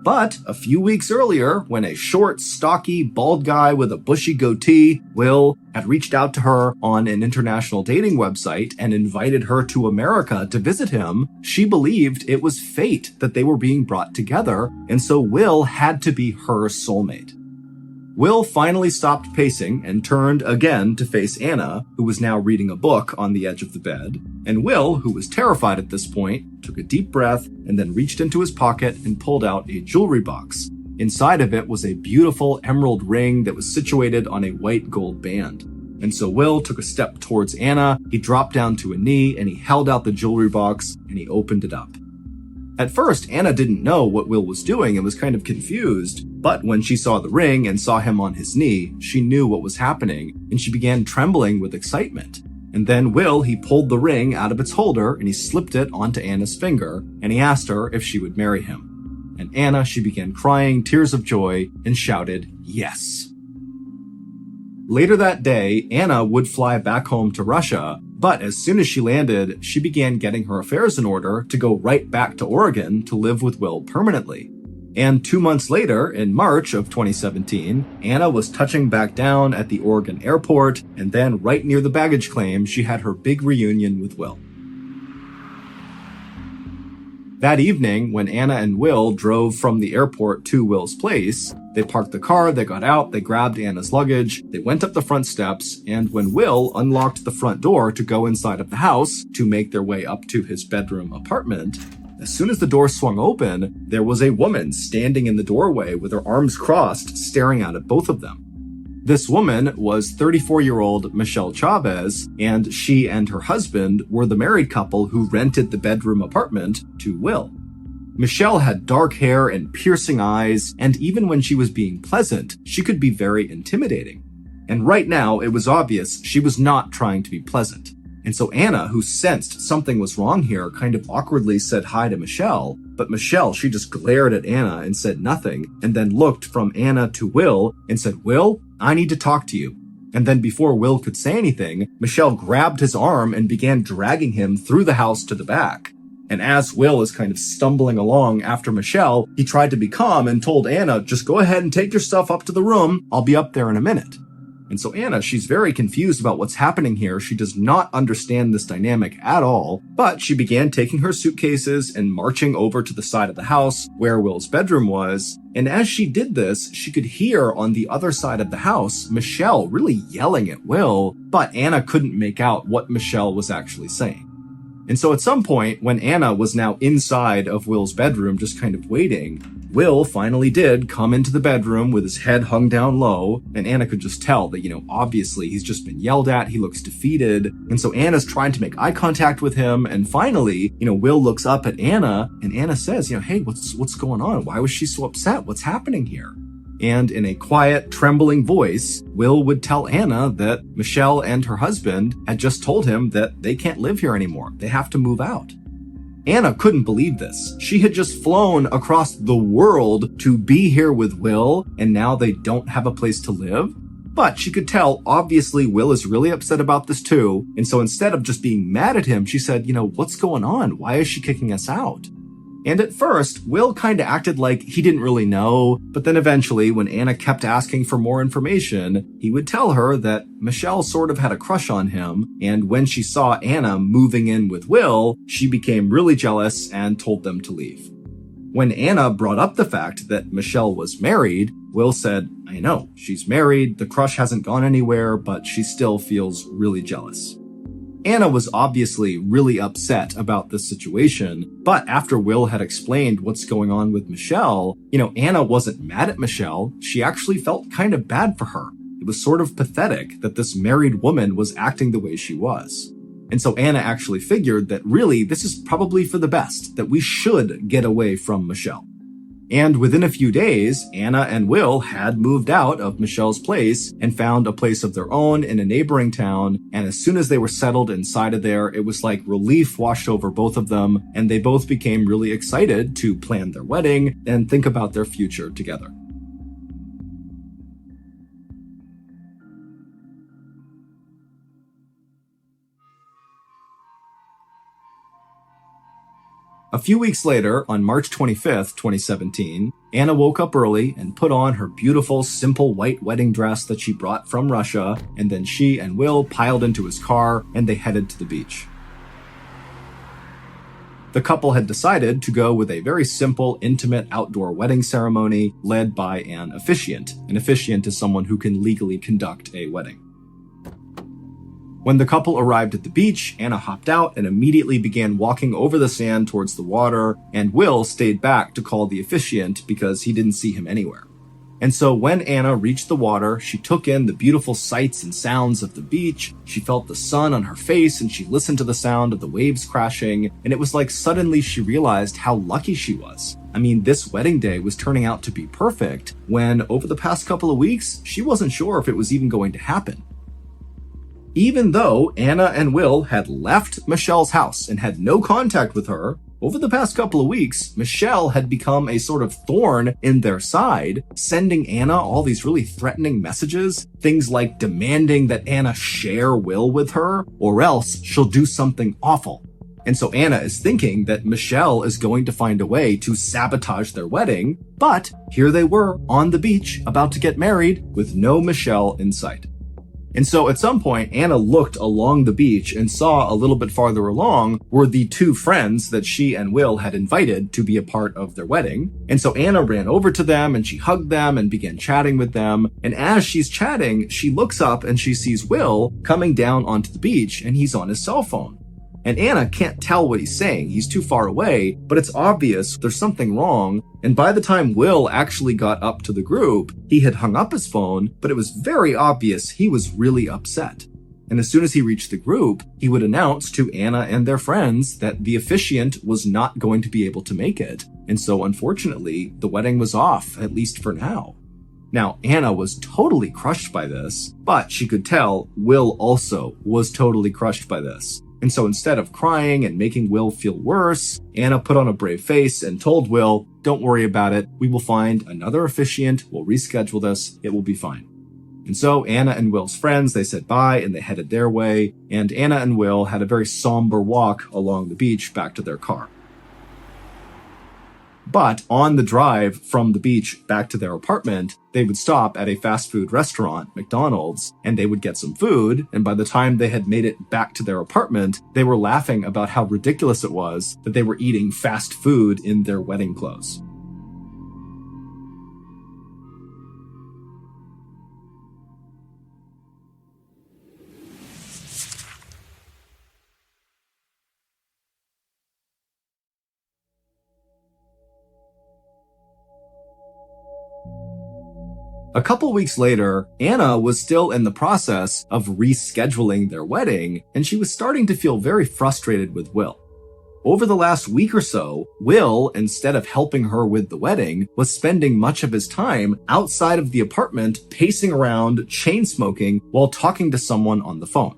But a few weeks earlier, when a short, stocky, bald guy with a bushy goatee, Will, had reached out to her on an international dating website and invited her to America to visit him, she believed it was fate that they were being brought together, and so Will had to be her soulmate. Will finally stopped pacing and turned again to face Anna, who was now reading a book on the edge of the bed. And Will, who was terrified at this point, took a deep breath and then reached into his pocket and pulled out a jewelry box. Inside of it was a beautiful emerald ring that was situated on a white gold band. And so Will took a step towards Anna, he dropped down to a knee, and he held out the jewelry box and he opened it up. At first, Anna didn't know what Will was doing and was kind of confused, but when she saw the ring and saw him on his knee, she knew what was happening, and she began trembling with excitement. And then Will, he pulled the ring out of its holder and he slipped it onto Anna's finger, and he asked her if she would marry him. And Anna, she began crying tears of joy and shouted, "Yes." Later that day, Anna would fly back home to Russia, but as soon as she landed, she began getting her affairs in order to go right back to Oregon to live with Will permanently. And 2 months later, in March of 2017, Anna was touching back down at the Oregon airport, and then right near the baggage claim, she had her big reunion with Will. That evening, when Anna and Will drove from the airport to Will's place, they parked the car, they got out, they grabbed Anna's luggage, they went up the front steps, and when Will unlocked the front door to go inside of the house to make their way up to his bedroom apartment, as soon as the door swung open, there was a woman standing in the doorway with her arms crossed, staring out at both of them. This woman was 34-year-old Michelle Chavez, and she and her husband were the married couple who rented the bedroom apartment to Will. Michelle had dark hair and piercing eyes, and even when she was being pleasant, she could be very intimidating. And right now, it was obvious she was not trying to be pleasant. And so Anna, who sensed something was wrong here, kind of awkwardly said hi to Michelle, but Michelle, she just glared at Anna and said nothing, and then looked from Anna to Will and said, "Will, I need to talk to you." And then before Will could say anything, Michelle grabbed his arm and began dragging him through the house to the back. And as Will is kind of stumbling along after Michelle, he tried to be calm and told Anna, "Just go ahead and take your stuff up to the room. I'll be up there in a minute." And so Anna, she's very confused about what's happening here. She does not understand this dynamic at all, but she began taking her suitcases and marching over to the side of the house where Will's bedroom was. And as she did this, she could hear on the other side of the house, Michelle really yelling at Will, but Anna couldn't make out what Michelle was actually saying. And so at some point, when Anna was now inside of Will's bedroom, just kind of waiting, Will finally did come into the bedroom with his head hung down low, and Anna could just tell that, obviously he's just been yelled at, he looks defeated, and so Anna's trying to make eye contact with him, and finally, Will looks up at Anna, and Anna says, "Hey, what's going on? Why was she so upset? What's happening here?" And in a quiet, trembling voice, Will would tell Anna that Michelle and her husband had just told him that they can't live here anymore. They have to move out. Anna couldn't believe this. She had just flown across the world to be here with Will, and now they don't have a place to live. But she could tell, obviously, Will is really upset about this too, and so instead of just being mad at him, she said, what's going on? Why is she kicking us out? And at first, Will kinda acted like he didn't really know, but then eventually, when Anna kept asking for more information, he would tell her that Michelle sort of had a crush on him, and when she saw Anna moving in with Will, she became really jealous and told them to leave. When Anna brought up the fact that Michelle was married, Will said, I know, she's married, the crush hasn't gone anywhere, but she still feels really jealous. Anna was obviously really upset about this situation, but after Will had explained what's going on with Michelle, Anna wasn't mad at Michelle, she actually felt kind of bad for her. It was sort of pathetic that this married woman was acting the way she was. And so Anna actually figured that really this is probably for the best, that we should get away from Michelle. And within a few days, Anna and Will had moved out of Michelle's place and found a place of their own in a neighboring town. And as soon as they were settled inside of there, it was like relief washed over both of them. And they both became really excited to plan their wedding and think about their future together. A few weeks later, on March 25th, 2017, Anna woke up early and put on her beautiful, simple white wedding dress that she brought from Russia, and then she and Will piled into his car and they headed to the beach. The couple had decided to go with a very simple, intimate outdoor wedding ceremony led by an officiant. An officiant is someone who can legally conduct a wedding. When the couple arrived at the beach, Anna hopped out and immediately began walking over the sand towards the water, and Will stayed back to call the officiant because he didn't see him anywhere. And so when Anna reached the water, she took in the beautiful sights and sounds of the beach, she felt the sun on her face, and she listened to the sound of the waves crashing, and it was like suddenly she realized how lucky she was. I mean, this wedding day was turning out to be perfect when, over the past couple of weeks, she wasn't sure if it was even going to happen. Even though Anna and Will had left Michelle's house and had no contact with her, over the past couple of weeks, Michelle had become a sort of thorn in their side, sending Anna all these really threatening messages, things like demanding that Anna share Will with her, or else she'll do something awful. And so Anna is thinking that Michelle is going to find a way to sabotage their wedding, but here they were on the beach about to get married with no Michelle in sight. And so at some point, Anna looked along the beach and saw a little bit farther along were the two friends that she and Will had invited to be a part of their wedding. And so Anna ran over to them and she hugged them and began chatting with them. And as she's chatting, she looks up and she sees Will coming down onto the beach and he's on his cell phone. And Anna can't tell what he's saying. He's too far away, but it's obvious there's something wrong. And by the time Will actually got up to the group, he had hung up his phone, but it was very obvious he was really upset. And as soon as he reached the group, he would announce to Anna and their friends that the officiant was not going to be able to make it. And so unfortunately, the wedding was off, at least for now. Now, Anna was totally crushed by this, but she could tell Will also was totally crushed by this. And so instead of crying and making Will feel worse, Anna put on a brave face and told Will, don't worry about it. We will find another officiant. We'll reschedule this. It will be fine. And so Anna and Will's friends, they said bye and they headed their way. And Anna and Will had a very somber walk along the beach back to their car. But on the drive from the beach back to their apartment, they would stop at a fast food restaurant, McDonald's, and they would get some food. And by the time they had made it back to their apartment, they were laughing about how ridiculous it was that they were eating fast food in their wedding clothes. A couple weeks later, Anna was still in the process of rescheduling their wedding, and she was starting to feel very frustrated with Will. Over the last week or so, Will, instead of helping her with the wedding, was spending much of his time outside of the apartment, pacing around, chain smoking, while talking to someone on the phone.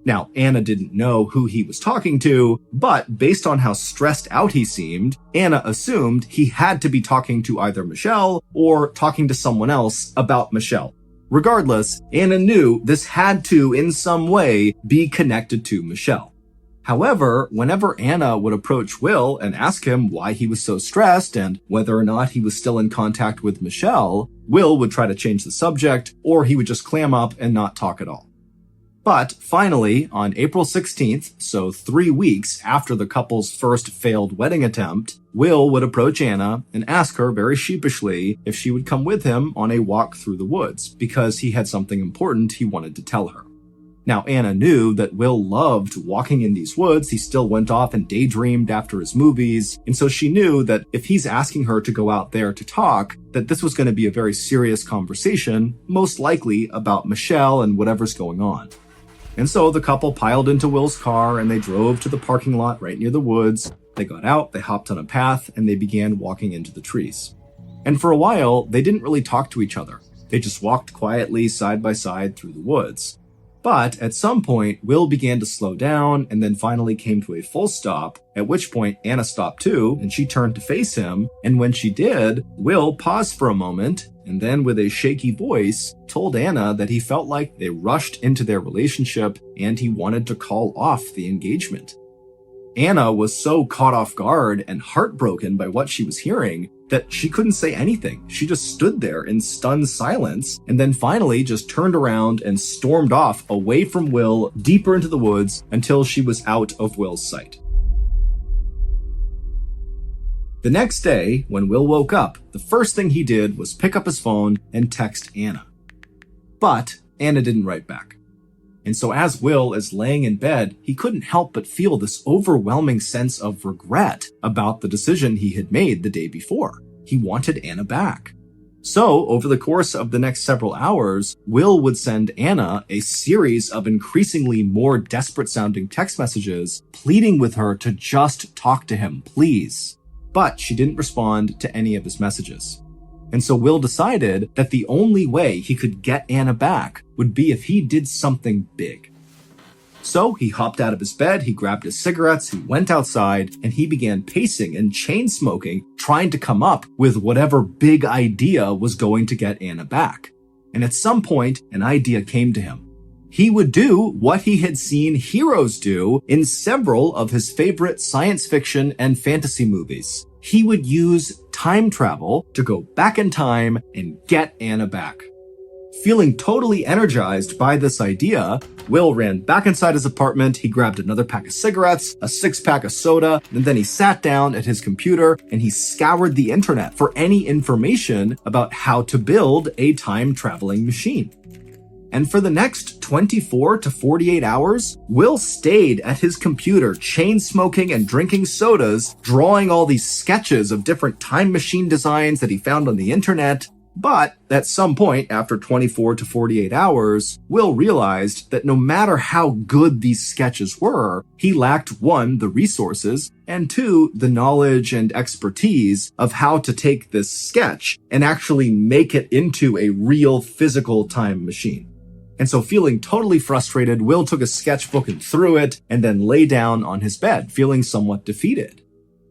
Now, Anna didn't know who he was talking to, but based on how stressed out he seemed, Anna assumed he had to be talking to either Michelle or talking to someone else about Michelle. Regardless, Anna knew this had to, in some way, be connected to Michelle. However, whenever Anna would approach Will and ask him why he was so stressed and whether or not he was still in contact with Michelle, Will would try to change the subject, or he would just clam up and not talk at all. But finally, on April 16th, so 3 weeks after the couple's first failed wedding attempt, Will would approach Anna and ask her very sheepishly if she would come with him on a walk through the woods, because he had something important he wanted to tell her. Now, Anna knew that Will loved walking in these woods. He still went off and daydreamed after his movies. And so she knew that if he's asking her to go out there to talk, that this was going to be a very serious conversation, most likely about Michelle and whatever's going on. And so the couple piled into Will's car and they drove to the parking lot right near the woods. They got out, they hopped on a path, and they began walking into the trees. And for a while, they didn't really talk to each other. They just walked quietly side by side through the woods. But at some point, Will began to slow down and then finally came to a full stop, at which point Anna stopped too, and she turned to face him. And when she did, Will paused for a moment, and then with a shaky voice, told Anna that he felt like they rushed into their relationship and he wanted to call off the engagement. Anna was so caught off guard and heartbroken by what she was hearing that she couldn't say anything. She just stood there in stunned silence and then finally just turned around and stormed off away from Will deeper into the woods until she was out of Will's sight. The next day, when Will woke up, the first thing he did was pick up his phone and text Anna. But Anna didn't write back. And so as Will is laying in bed, he couldn't help but feel this overwhelming sense of regret about the decision he had made the day before. He wanted Anna back. So over the course of the next several hours, Will would send Anna a series of increasingly more desperate sounding text messages, pleading with her to just talk to him, please. But she didn't respond to any of his messages. And so Will decided that the only way he could get Anna back would be if he did something big. So he hopped out of his bed, he grabbed his cigarettes, he went outside, and he began pacing and chain smoking, trying to come up with whatever big idea was going to get Anna back. And at some point, an idea came to him. He would do what he had seen heroes do in several of his favorite science fiction and fantasy movies. He would use time travel to go back in time and get Anna back. Feeling totally energized by this idea, Will ran back inside his apartment, he grabbed another pack of cigarettes, a 6-pack of soda, and then he sat down at his computer and he scoured the internet for any information about how to build a time-traveling machine. And for the next 24 to 48 hours, Will stayed at his computer, chain smoking and drinking sodas, drawing all these sketches of different time machine designs that he found on the internet. But at some point, after 24 to 48 hours, Will realized that no matter how good these sketches were, he lacked 1, the resources, and 2, the knowledge and expertise of how to take this sketch and actually make it into a real physical time machine. And so feeling totally frustrated, Will took a sketchbook and threw it, and then lay down on his bed, feeling somewhat defeated.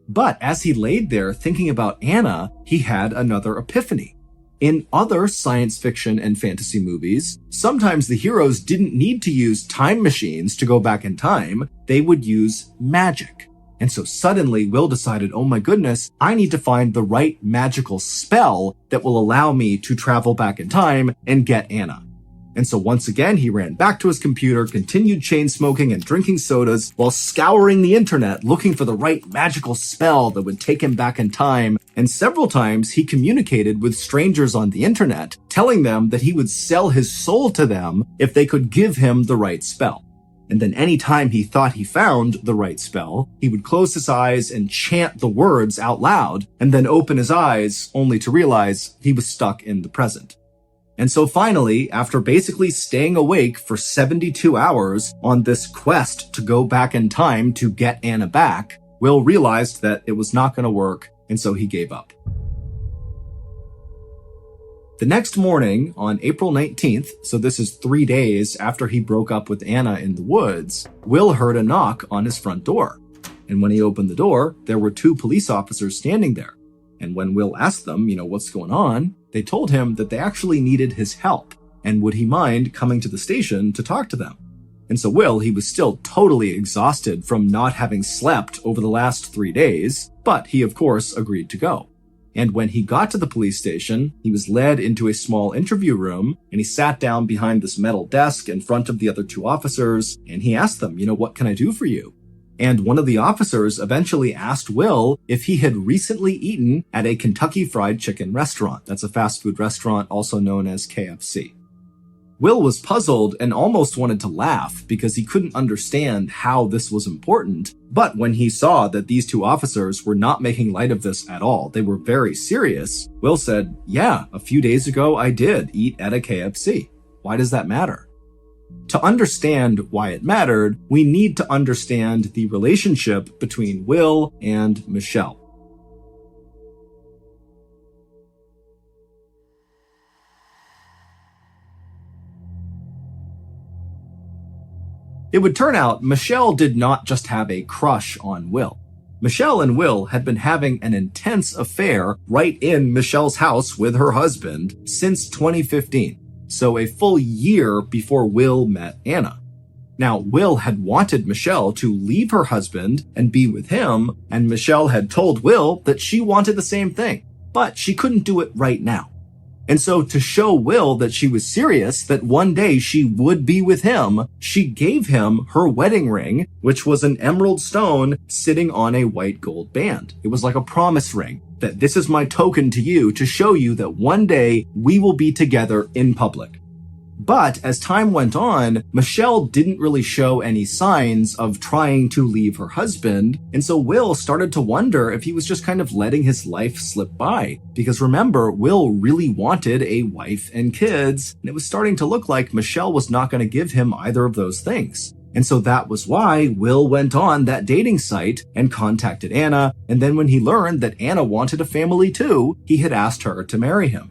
But as he laid there thinking about Anna, he had another epiphany. In other science fiction and fantasy movies, sometimes the heroes didn't need to use time machines to go back in time, they would use magic. And so suddenly Will decided, oh my goodness, I need to find the right magical spell that will allow me to travel back in time and get Anna. And so once again, he ran back to his computer, continued chain smoking and drinking sodas while scouring the internet looking for the right magical spell that would take him back in time. And several times he communicated with strangers on the internet, telling them that he would sell his soul to them if they could give him the right spell. And then anytime he thought he found the right spell, he would close his eyes and chant the words out loud, and then open his eyes only to realize he was stuck in the present. And so finally, after basically staying awake for 72 hours on this quest to go back in time to get Anna back, Will realized that it was not going to work, and so he gave up. The next morning, on April 19th, so this is 3 days after he broke up with Anna in the woods, Will heard a knock on his front door. And when he opened the door, there were 2 police officers standing there. And when Will asked them, what's going on, they told him that they actually needed his help. and would he mind coming to the station to talk to them? And so Will, he was still totally exhausted from not having slept over the last 3 days, but he of course agreed to go. And when he got to the police station, he was led into a small interview room, and he sat down behind this metal desk in front of the other 2 officers, and he asked them, what can I do for you? And one of the officers eventually asked Will if he had recently eaten at a Kentucky Fried Chicken restaurant. That's a fast food restaurant also known as KFC. Will was puzzled and almost wanted to laugh because he couldn't understand how this was important. But when he saw that these 2 officers were not making light of this at all, they were very serious, Will said, "Yeah, a few days ago I did eat at a KFC. Why does that matter?" To understand why it mattered, we need to understand the relationship between Will and Michelle. It would turn out Michelle did not just have a crush on Will. Michelle and Will had been having an intense affair right in Michelle's house with her husband since 2015, so a full year before Will met Anna. Now, Will had wanted Michelle to leave her husband and be with him, and Michelle had told Will that she wanted the same thing, but she couldn't do it right now. And so to show Will that she was serious, that one day she would be with him, she gave him her wedding ring, which was an emerald stone sitting on a white gold band. It was like a promise ring, that this is my token to you to show you that one day we will be together in public. But as time went on, Michelle didn't really show any signs of trying to leave her husband, and so Will started to wonder if he was just kind of letting his life slip by. Because remember, Will really wanted a wife and kids, and it was starting to look like Michelle was not going to give him either of those things. And so that was why Will went on that dating site and contacted Anna, and then when he learned that Anna wanted a family too, he had asked her to marry him.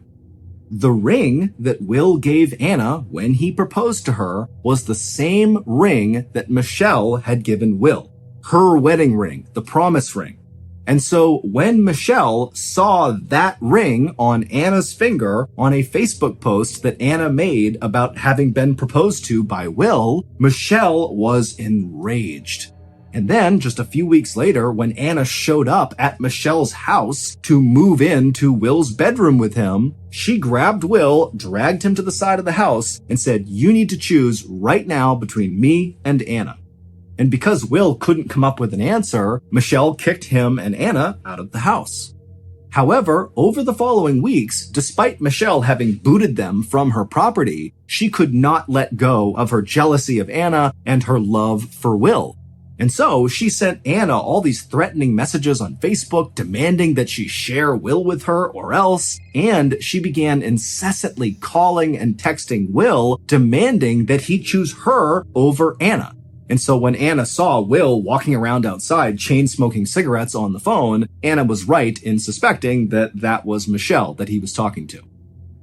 The ring that Will gave Anna when he proposed to her was the same ring that Michelle had given Will. Her wedding ring, the promise ring. And so when Michelle saw that ring on Anna's finger on a Facebook post that Anna made about having been proposed to by Will, Michelle was enraged. And then, just a few weeks later, when Anna showed up at Michelle's house to move into Will's bedroom with him, she grabbed Will, dragged him to the side of the house, and said, "You need to choose right now between me and Anna." And because Will couldn't come up with an answer, Michelle kicked him and Anna out of the house. However, over the following weeks, despite Michelle having booted them from her property, she could not let go of her jealousy of Anna and her love for Will. And so she sent Anna all these threatening messages on Facebook demanding that she share Will with her or else, and she began incessantly calling and texting Will demanding that he choose her over Anna. And so when Anna saw Will walking around outside chain-smoking cigarettes on the phone, Anna was right in suspecting that that was Michelle that he was talking to.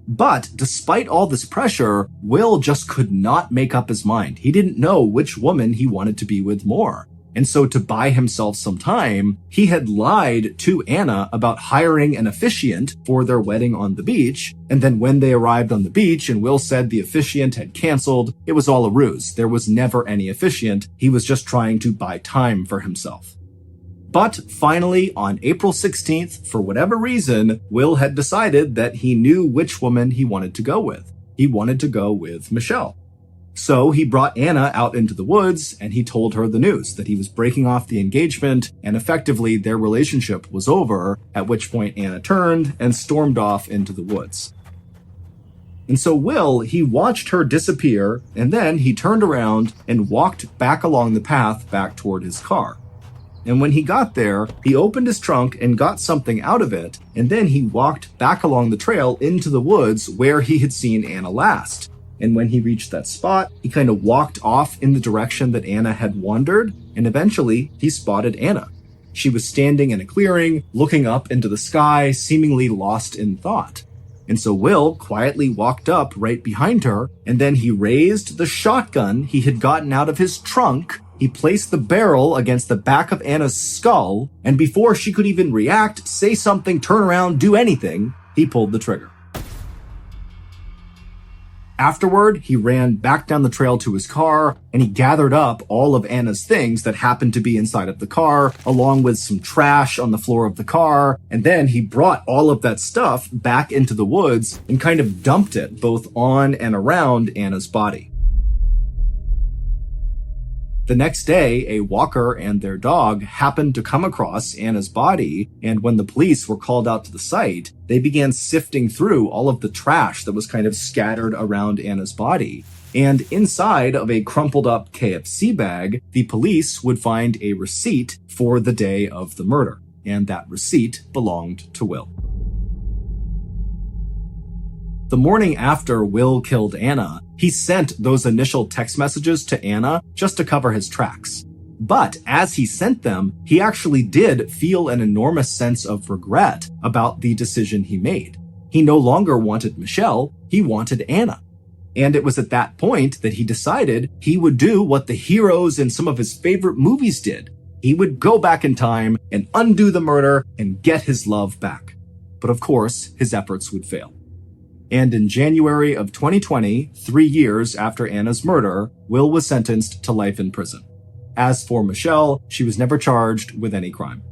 But despite all this pressure, Will just could not make up his mind. He didn't know which woman he wanted to be with more. And so to buy himself some time, he had lied to Anna about hiring an officiant for their wedding on the beach. And then when they arrived on the beach and Will said the officiant had canceled, it was all a ruse. There was never any officiant. He was just trying to buy time for himself. But finally, on April 16th, for whatever reason, Will had decided that he knew which woman he wanted to go with. He wanted to go with Michelle. So he brought Anna out into the woods and he told her the news that he was breaking off the engagement and effectively their relationship was over, at which point Anna turned and stormed off into the woods. And so Will, he watched her disappear and then he turned around and walked back along the path back toward his car. And when he got there, he opened his trunk and got something out of it, and then he walked back along the trail into the woods where he had seen Anna last. And when he reached that spot, he kind of walked off in the direction that Anna had wandered, and eventually he spotted Anna. She was standing in a clearing, looking up into the sky, seemingly lost in thought. And so Will quietly walked up right behind her, and then he raised the shotgun he had gotten out of his trunk. He placed the barrel against the back of Anna's skull, and before she could even react, say something, turn around, do anything, he pulled the trigger. Afterward, he ran back down the trail to his car, and he gathered up all of Anna's things that happened to be inside of the car, along with some trash on the floor of the car, and then he brought all of that stuff back into the woods and kind of dumped it both on and around Anna's body. The next day, a walker and their dog happened to come across Anna's body, and when the police were called out to the site, they began sifting through all of the trash that was kind of scattered around Anna's body. And inside of a crumpled up KFC bag, the police would find a receipt for the day of the murder, and that receipt belonged to Will. The morning after Will killed Anna, he sent those initial text messages to Anna just to cover his tracks. But as he sent them, he actually did feel an enormous sense of regret about the decision he made. He no longer wanted Michelle, he wanted Anna. And it was at that point that he decided he would do what the heroes in some of his favorite movies did. He would go back in time and undo the murder and get his love back. But of course, his efforts would fail. And in January of 2020, 3 years after Anna's murder, Will was sentenced to life in prison. As for Michelle, she was never charged with any crime.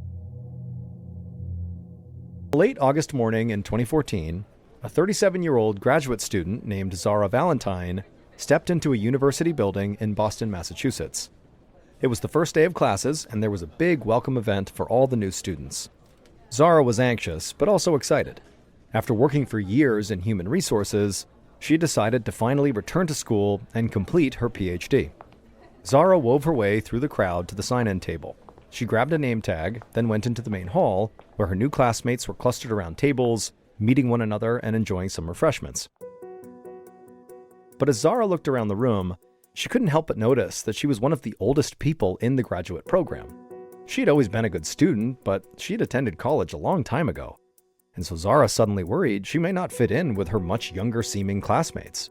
Late August morning in 2014, a 37-year-old graduate student named Zara Valentine stepped into a university building in Boston, Massachusetts. It was the first day of classes, and there was a big welcome event for all the new students. Zara was anxious, but also excited. After working for years in human resources, she decided to finally return to school and complete her PhD. Zara wove her way through the crowd to the sign-in table. She grabbed a name tag, then went into the main hall, where her new classmates were clustered around tables, meeting one another and enjoying some refreshments. But as Zara looked around the room, she couldn't help but notice that she was one of the oldest people in the graduate program. She had always been a good student, but she had attended college a long time ago. And so Zara suddenly worried she may not fit in with her much younger-seeming classmates.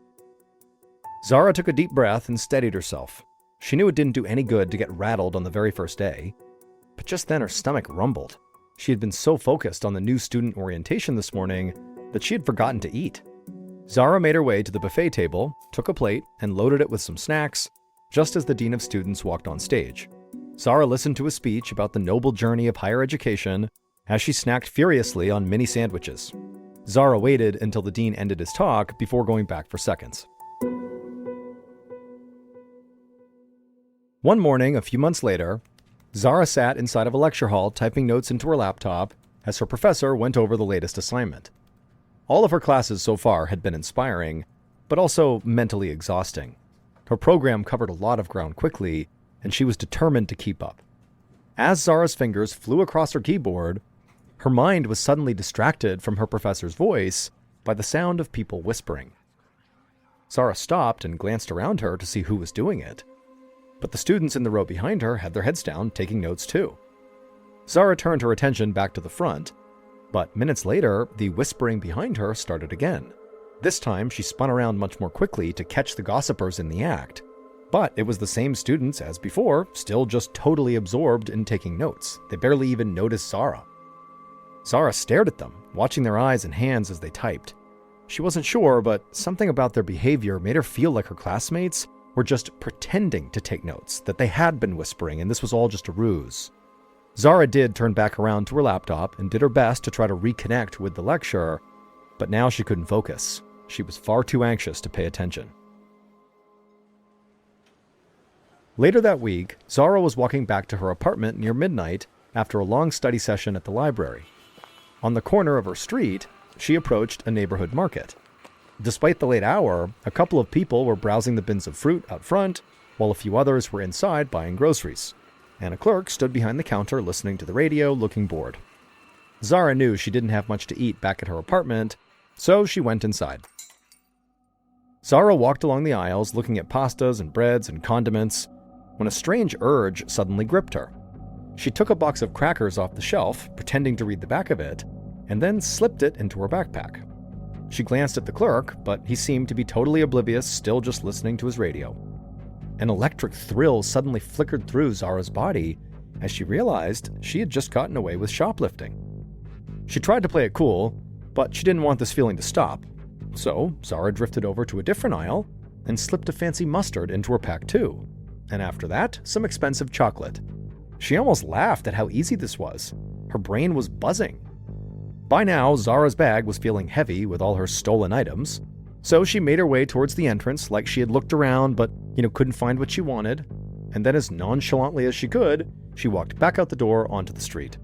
Zara took a deep breath and steadied herself. She knew it didn't do any good to get rattled on the very first day, but just then her stomach rumbled. She had been so focused on the new student orientation this morning that she had forgotten to eat. Zara made her way to the buffet table, took a plate, and loaded it with some snacks, just as the dean of students walked on stage. Zara listened to a speech about the noble journey of higher education as she snacked furiously on mini sandwiches. Zara waited until the dean ended his talk before going back for seconds. One morning, a few months later, Zara sat inside of a lecture hall typing notes into her laptop as her professor went over the latest assignment. All of her classes so far had been inspiring, but also mentally exhausting. Her program covered a lot of ground quickly, and she was determined to keep up. As Zara's fingers flew across her keyboard, her mind was suddenly distracted from her professor's voice by the sound of people whispering. Zara stopped and glanced around her to see who was doing it, but the students in the row behind her had their heads down, taking notes too. Zara turned her attention back to the front, but minutes later, the whispering behind her started again. This time, she spun around much more quickly to catch the gossipers in the act, but it was the same students as before, still just totally absorbed in taking notes. They barely even noticed Zara. Zara stared at them, watching their eyes and hands as they typed. She wasn't sure, but something about their behavior made her feel like her classmates were just pretending to take notes, that they had been whispering and this was all just a ruse. Zara did turn back around to her laptop and did her best to try to reconnect with the lecture, but now she couldn't focus. She was far too anxious to pay attention. Later that week, Zara was walking back to her apartment near midnight after a long study session at the library. On the corner of her street, she approached a neighborhood market. Despite the late hour, a couple of people were browsing the bins of fruit out front, while a few others were inside buying groceries, and a clerk stood behind the counter listening to the radio, looking bored. Zara knew she didn't have much to eat back at her apartment, so she went inside. Zara walked along the aisles looking at pastas and breads and condiments when a strange urge suddenly gripped her. She took a box of crackers off the shelf, pretending to read the back of it, and then slipped it into her backpack. She glanced at the clerk, but he seemed to be totally oblivious, still just listening to his radio. An electric thrill suddenly flickered through Zara's body as she realized she had just gotten away with shoplifting. She tried to play it cool, but she didn't want this feeling to stop. So Zara drifted over to a different aisle and slipped a fancy mustard into her pack too. And after that, some expensive chocolate. She almost laughed at how easy this was. Her brain was buzzing. By now, Zara's bag was feeling heavy with all her stolen items, so she made her way towards the entrance like she had looked around but, couldn't find what she wanted. And then as nonchalantly as she could, she walked back out the door onto the street.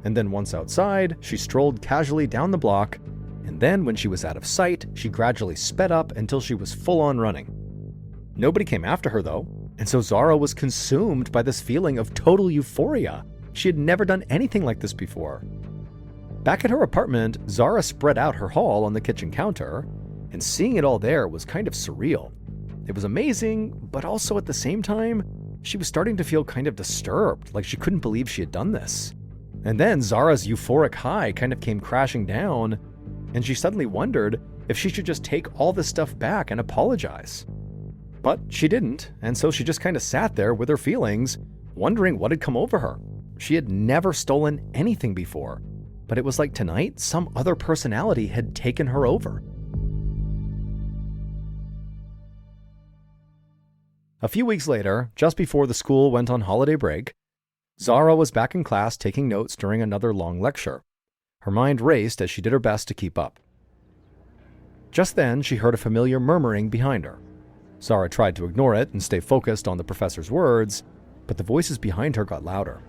And then once outside, she strolled casually down the block, and then when she was out of sight, she gradually sped up until she was full on running. Nobody came after her though, and so Zara was consumed by this feeling of total euphoria. She had never done anything like this before. Back at her apartment, Zara spread out her haul on the kitchen counter, and seeing it all there was kind of surreal. It was amazing, but also at the same time, she was starting to feel kind of disturbed, like she couldn't believe she had done this. And then Zara's euphoric high kind of came crashing down, and she suddenly wondered if she should just take all this stuff back and apologize. But she didn't, and so she just kind of sat there with her feelings, wondering what had come over her. She had never stolen anything before, but it was like tonight some other personality had taken her over. A few weeks later, just before the school went on holiday break, Zara was back in class taking notes during another long lecture. Her mind raced as she did her best to keep up. Just then, she heard a familiar murmuring behind her. Zara tried to ignore it and stay focused on the professor's words, but the voices behind her got louder.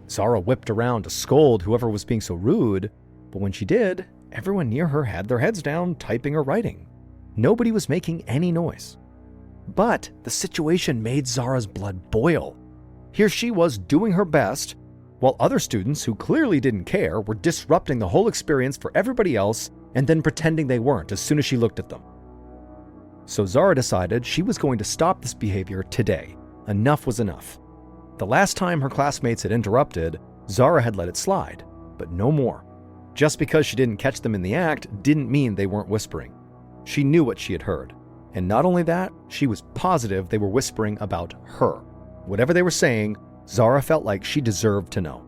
Zara whipped around to scold whoever was being so rude, but when she did, everyone near her had their heads down, typing or writing. Nobody was making any noise. But the situation made Zara's blood boil. Here she was doing her best, while other students who clearly didn't care were disrupting the whole experience for everybody else and then pretending they weren't as soon as she looked at them. So Zara decided she was going to stop this behavior today. Enough was enough. The last time her classmates had interrupted, Zara had let it slide, but no more. Just because she didn't catch them in the act didn't mean they weren't whispering. She knew what she had heard. And not only that, she was positive they were whispering about her. Whatever they were saying, Zara felt like she deserved to know.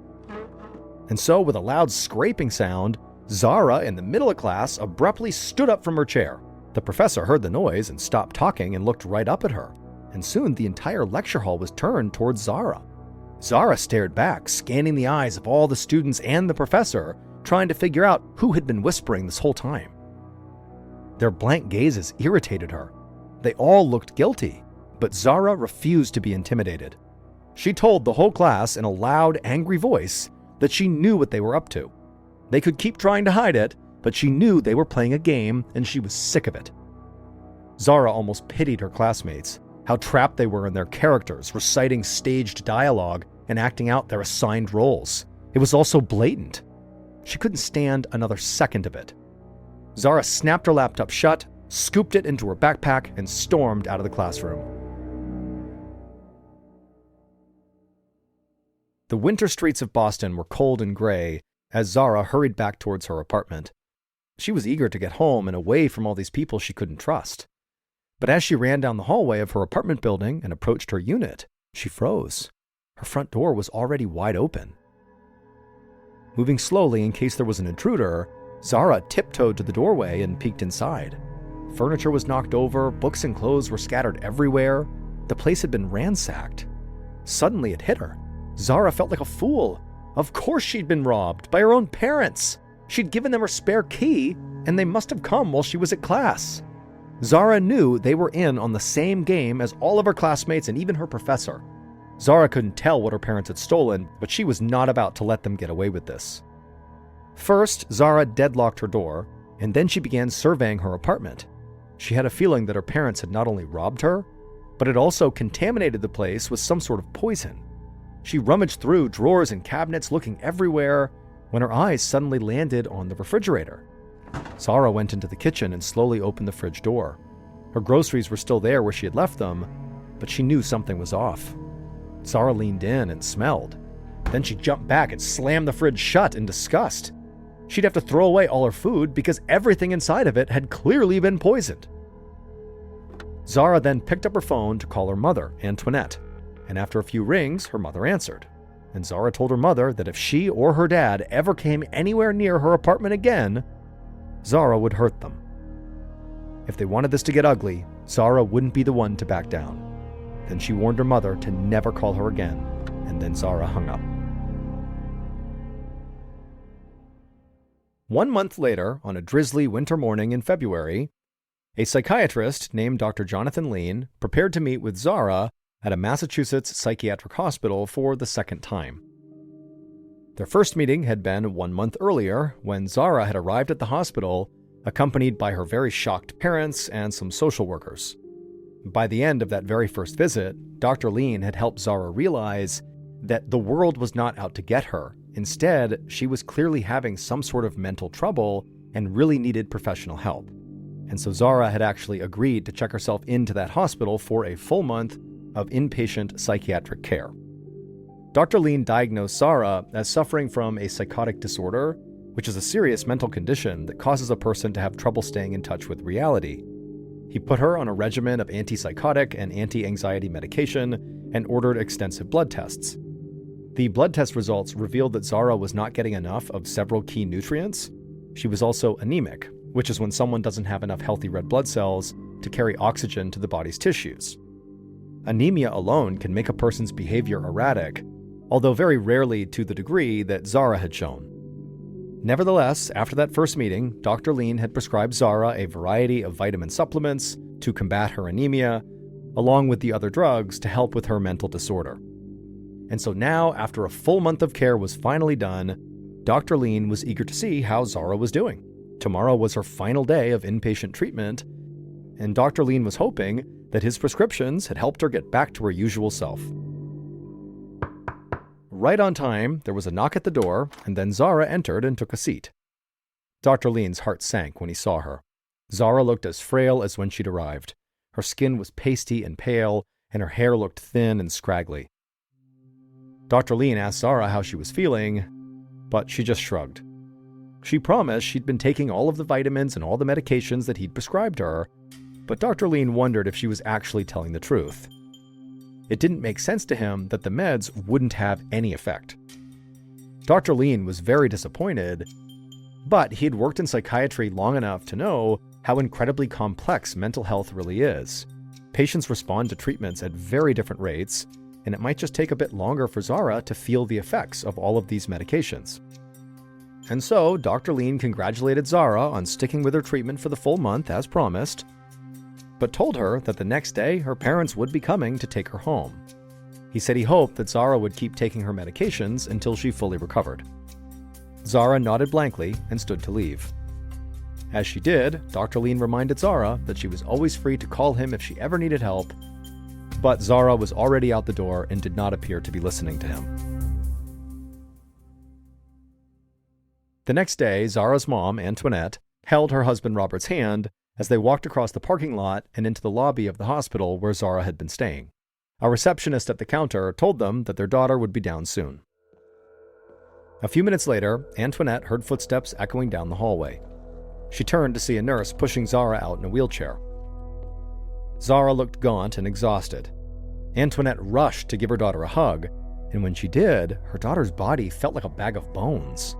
And so, with a loud scraping sound, Zara, in the middle of class, abruptly stood up from her chair. The professor heard the noise and stopped talking and looked right up at her. And soon the entire lecture hall was turned towards Zara. Zara stared back, scanning the eyes of all the students and the professor, trying to figure out who had been whispering this whole time. Their blank gazes irritated her. They all looked guilty, but Zara refused to be intimidated. She told the whole class in a loud, angry voice that she knew what they were up to. They could keep trying to hide it, but she knew they were playing a game and she was sick of it. Zara almost pitied her classmates, how trapped they were in their characters, reciting staged dialogue and acting out their assigned roles. It was all so blatant. She couldn't stand another second of it. Zara snapped her laptop shut, scooped it into her backpack, and stormed out of the classroom. The winter streets of Boston were cold and gray as Zara hurried back towards her apartment. She was eager to get home and away from all these people she couldn't trust. But as she ran down the hallway of her apartment building and approached her unit, she froze. Her front door was already wide open. Moving slowly in case there was an intruder, Zara tiptoed to the doorway and peeked inside. Furniture was knocked over, books and clothes were scattered everywhere. The place had been ransacked. Suddenly it hit her. Zara felt like a fool. Of course she'd been robbed by her own parents. She'd given them her spare key, and they must have come while she was at class. Zara knew they were in on the same game as all of her classmates and even her professor. Zara couldn't tell what her parents had stolen, but she was not about to let them get away with this. First, Zara deadlocked her door, and then she began surveying her apartment. She had a feeling that her parents had not only robbed her, but had also contaminated the place with some sort of poison. She rummaged through drawers and cabinets, looking everywhere, when her eyes suddenly landed on the refrigerator. Zara went into the kitchen and slowly opened the fridge door. Her groceries were still there where she had left them, but she knew something was off. Zara leaned in and smelled. Then she jumped back and slammed the fridge shut in disgust. She'd have to throw away all her food because everything inside of it had clearly been poisoned. Zara then picked up her phone to call her mother, Antoinette, and after a few rings, her mother answered. And Zara told her mother that if she or her dad ever came anywhere near her apartment again, Zara would hurt them. If they wanted this to get ugly, Zara wouldn't be the one to back down. Then she warned her mother to never call her again, and then Zara hung up. 1 month later, on a drizzly winter morning in February, a psychiatrist named Dr. Jonathan Lean prepared to meet with Zara at a Massachusetts psychiatric hospital for the second time. Their first meeting had been 1 month earlier, when Zara had arrived at the hospital, accompanied by her very shocked parents and some social workers. By the end of that very first visit, Dr. Lean had helped Zara realize that the world was not out to get her. Instead, she was clearly having some sort of mental trouble and really needed professional help. And so Zara had actually agreed to check herself into that hospital for a full month of inpatient psychiatric care. Dr. Lean diagnosed Zara as suffering from a psychotic disorder, which is a serious mental condition that causes a person to have trouble staying in touch with reality. He put her on a regimen of antipsychotic and anti-anxiety medication and ordered extensive blood tests. The blood test results revealed that Zara was not getting enough of several key nutrients. She was also anemic, which is when someone doesn't have enough healthy red blood cells to carry oxygen to the body's tissues. Anemia alone can make a person's behavior erratic, although very rarely to the degree that Zara had shown. Nevertheless, after that first meeting, Dr. Lean had prescribed Zara a variety of vitamin supplements to combat her anemia, along with the other drugs to help with her mental disorder. And so now, after a full month of care was finally done, Dr. Lean was eager to see how Zara was doing. Tomorrow was her final day of inpatient treatment, and Dr. Lean was hoping that his prescriptions had helped her get back to her usual self. Right on time, there was a knock at the door, and then Zara entered and took a seat. Dr. Lean's heart sank when he saw her. Zara looked as frail as when she'd arrived. Her skin was pasty and pale, and her hair looked thin and scraggly. Dr. Lean asked Zara how she was feeling, but she just shrugged. She promised she'd been taking all of the vitamins and all the medications that he'd prescribed her, but Dr. Lean wondered if she was actually telling the truth. It didn't make sense to him that the meds wouldn't have any effect. Dr. Lean was very disappointed, but he had worked in psychiatry long enough to know how incredibly complex mental health really is. Patients respond to treatments at very different rates, and it might just take a bit longer for Zara to feel the effects of all of these medications. And so, Dr. Lean congratulated Zara on sticking with her treatment for the full month as promised, but told her that the next day her parents would be coming to take her home. He said he hoped that Zara would keep taking her medications until she fully recovered. Zara nodded blankly and stood to leave. As she did, Dr. Lean reminded Zara that she was always free to call him if she ever needed help, but Zara was already out the door and did not appear to be listening to him. The next day, Zara's mom, Antoinette, held her husband Robert's hand as they walked across the parking lot and into the lobby of the hospital where Zara had been staying. A receptionist at the counter told them that their daughter would be down soon. A few minutes later, Antoinette heard footsteps echoing down the hallway. She turned to see a nurse pushing Zara out in a wheelchair. Zara looked gaunt and exhausted. Antoinette rushed to give her daughter a hug, and when she did, her daughter's body felt like a bag of bones.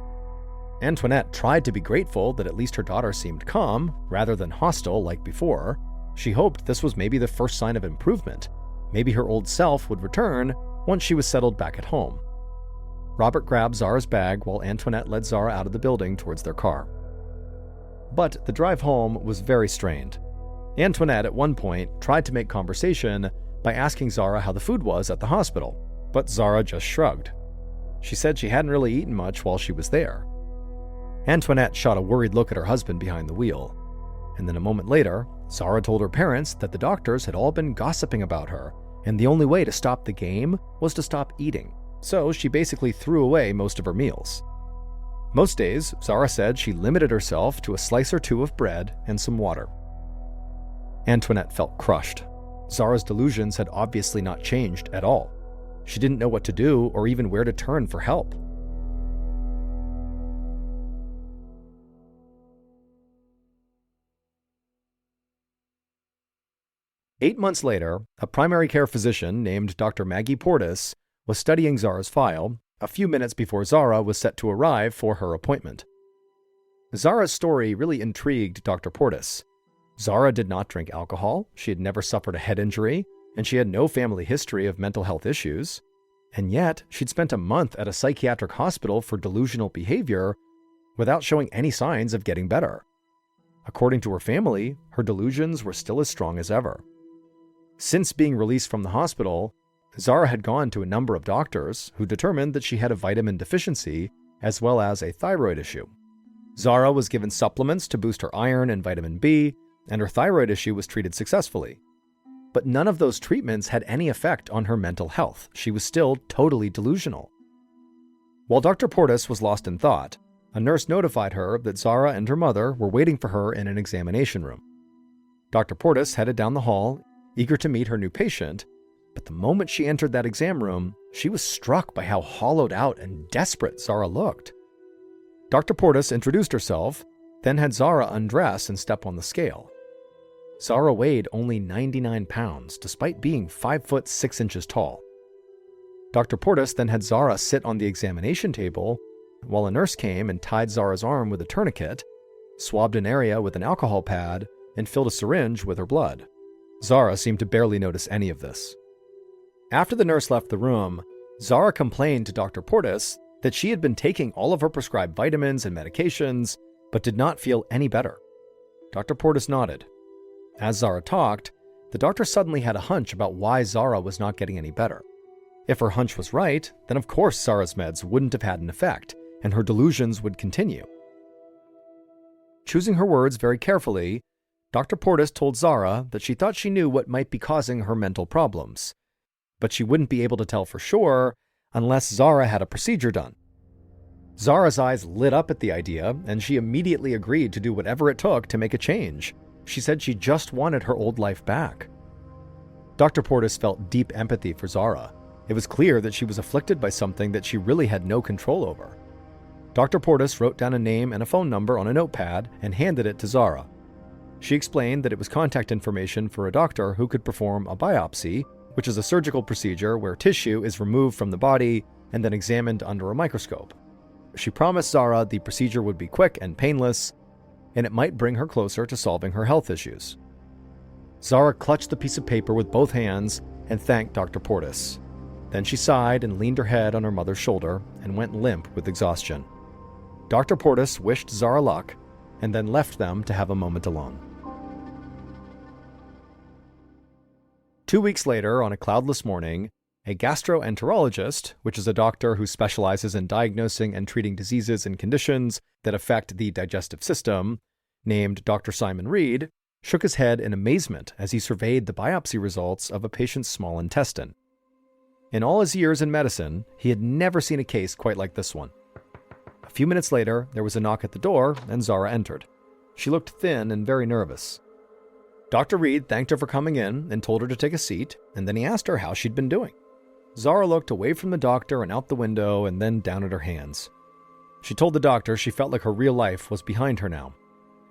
Antoinette tried to be grateful that at least her daughter seemed calm, rather than hostile like before. She hoped this was maybe the first sign of improvement. Maybe her old self would return once she was settled back at home. Robert grabbed Zara's bag while Antoinette led Zara out of the building towards their car. But the drive home was very strained. Antoinette, at one point, tried to make conversation by asking Zara how the food was at the hospital, but Zara just shrugged. She said she hadn't really eaten much while she was there. Antoinette shot a worried look at her husband behind the wheel, and then a moment later, Zara told her parents that the doctors had all been gossiping about her, and the only way to stop the game was to stop eating, so she basically threw away most of her meals. Most days, Zara said she limited herself to a slice or two of bread and some water. Antoinette felt crushed. Zara's delusions had obviously not changed at all. She didn't know what to do or even where to turn for help. Eight months later, a primary care physician named Dr. Maggie Portis was studying Zara's file a few minutes before Zara was set to arrive for her appointment. Zara's story really intrigued Dr. Portis. Zara did not drink alcohol, she had never suffered a head injury, and she had no family history of mental health issues. And yet, she'd spent a month at a psychiatric hospital for delusional behavior without showing any signs of getting better. According to her family, her delusions were still as strong as ever. Since being released from the hospital, Zara had gone to a number of doctors who determined that she had a vitamin deficiency as well as a thyroid issue. Zara was given supplements to boost her iron and vitamin B, and her thyroid issue was treated successfully. But none of those treatments had any effect on her mental health. She was still totally delusional. While Dr. Portis was lost in thought, a nurse notified her that Zara and her mother were waiting for her in an examination room. Dr. Portis headed down the hall, eager to meet her new patient, but the moment she entered that exam room, she was struck by how hollowed out and desperate Zara looked. Dr. Portis introduced herself, then had Zara undress and step on the scale. Zara weighed only 99 pounds, despite being 5 foot 6 inches tall. Dr. Portis then had Zara sit on the examination table, while a nurse came and tied Zara's arm with a tourniquet, swabbed an area with an alcohol pad, and filled a syringe with her blood. Zara seemed to barely notice any of this. After the nurse left the room, Zara complained to Dr. Portis that she had been taking all of her prescribed vitamins and medications, but did not feel any better. Dr. Portis nodded. As Zara talked, the doctor suddenly had a hunch about why Zara was not getting any better. If her hunch was right, then of course Zara's meds wouldn't have had an effect, and her delusions would continue. Choosing her words very carefully, Dr. Portis told Zara that she thought she knew what might be causing her mental problems, but she wouldn't be able to tell for sure unless Zara had a procedure done. Zara's eyes lit up at the idea, and she immediately agreed to do whatever it took to make a change. She said she just wanted her old life back. Dr. Portis felt deep empathy for Zara. It was clear that she was afflicted by something that she really had no control over. Dr. Portis wrote down a name and a phone number on a notepad and handed it to Zara. She explained that it was contact information for a doctor who could perform a biopsy, which is a surgical procedure where tissue is removed from the body and then examined under a microscope. She promised Zara the procedure would be quick and painless, and it might bring her closer to solving her health issues. Zara clutched the piece of paper with both hands and thanked Dr. Portis. Then she sighed and leaned her head on her mother's shoulder and went limp with exhaustion. Dr. Portis wished Zara luck and then left them to have a moment alone. 2 weeks later, on a cloudless morning, a gastroenterologist, which is a doctor who specializes in diagnosing and treating diseases and conditions that affect the digestive system, named Dr. Simon Reed, shook his head in amazement as he surveyed the biopsy results of a patient's small intestine. In all his years in medicine, he had never seen a case quite like this one. A few minutes later, there was a knock at the door, and Zara entered. She looked thin and very nervous. Dr. Reed thanked her for coming in and told her to take a seat, and then he asked her how she'd been doing. Zara looked away from the doctor and out the window and then down at her hands. She told the doctor she felt like her real life was behind her now.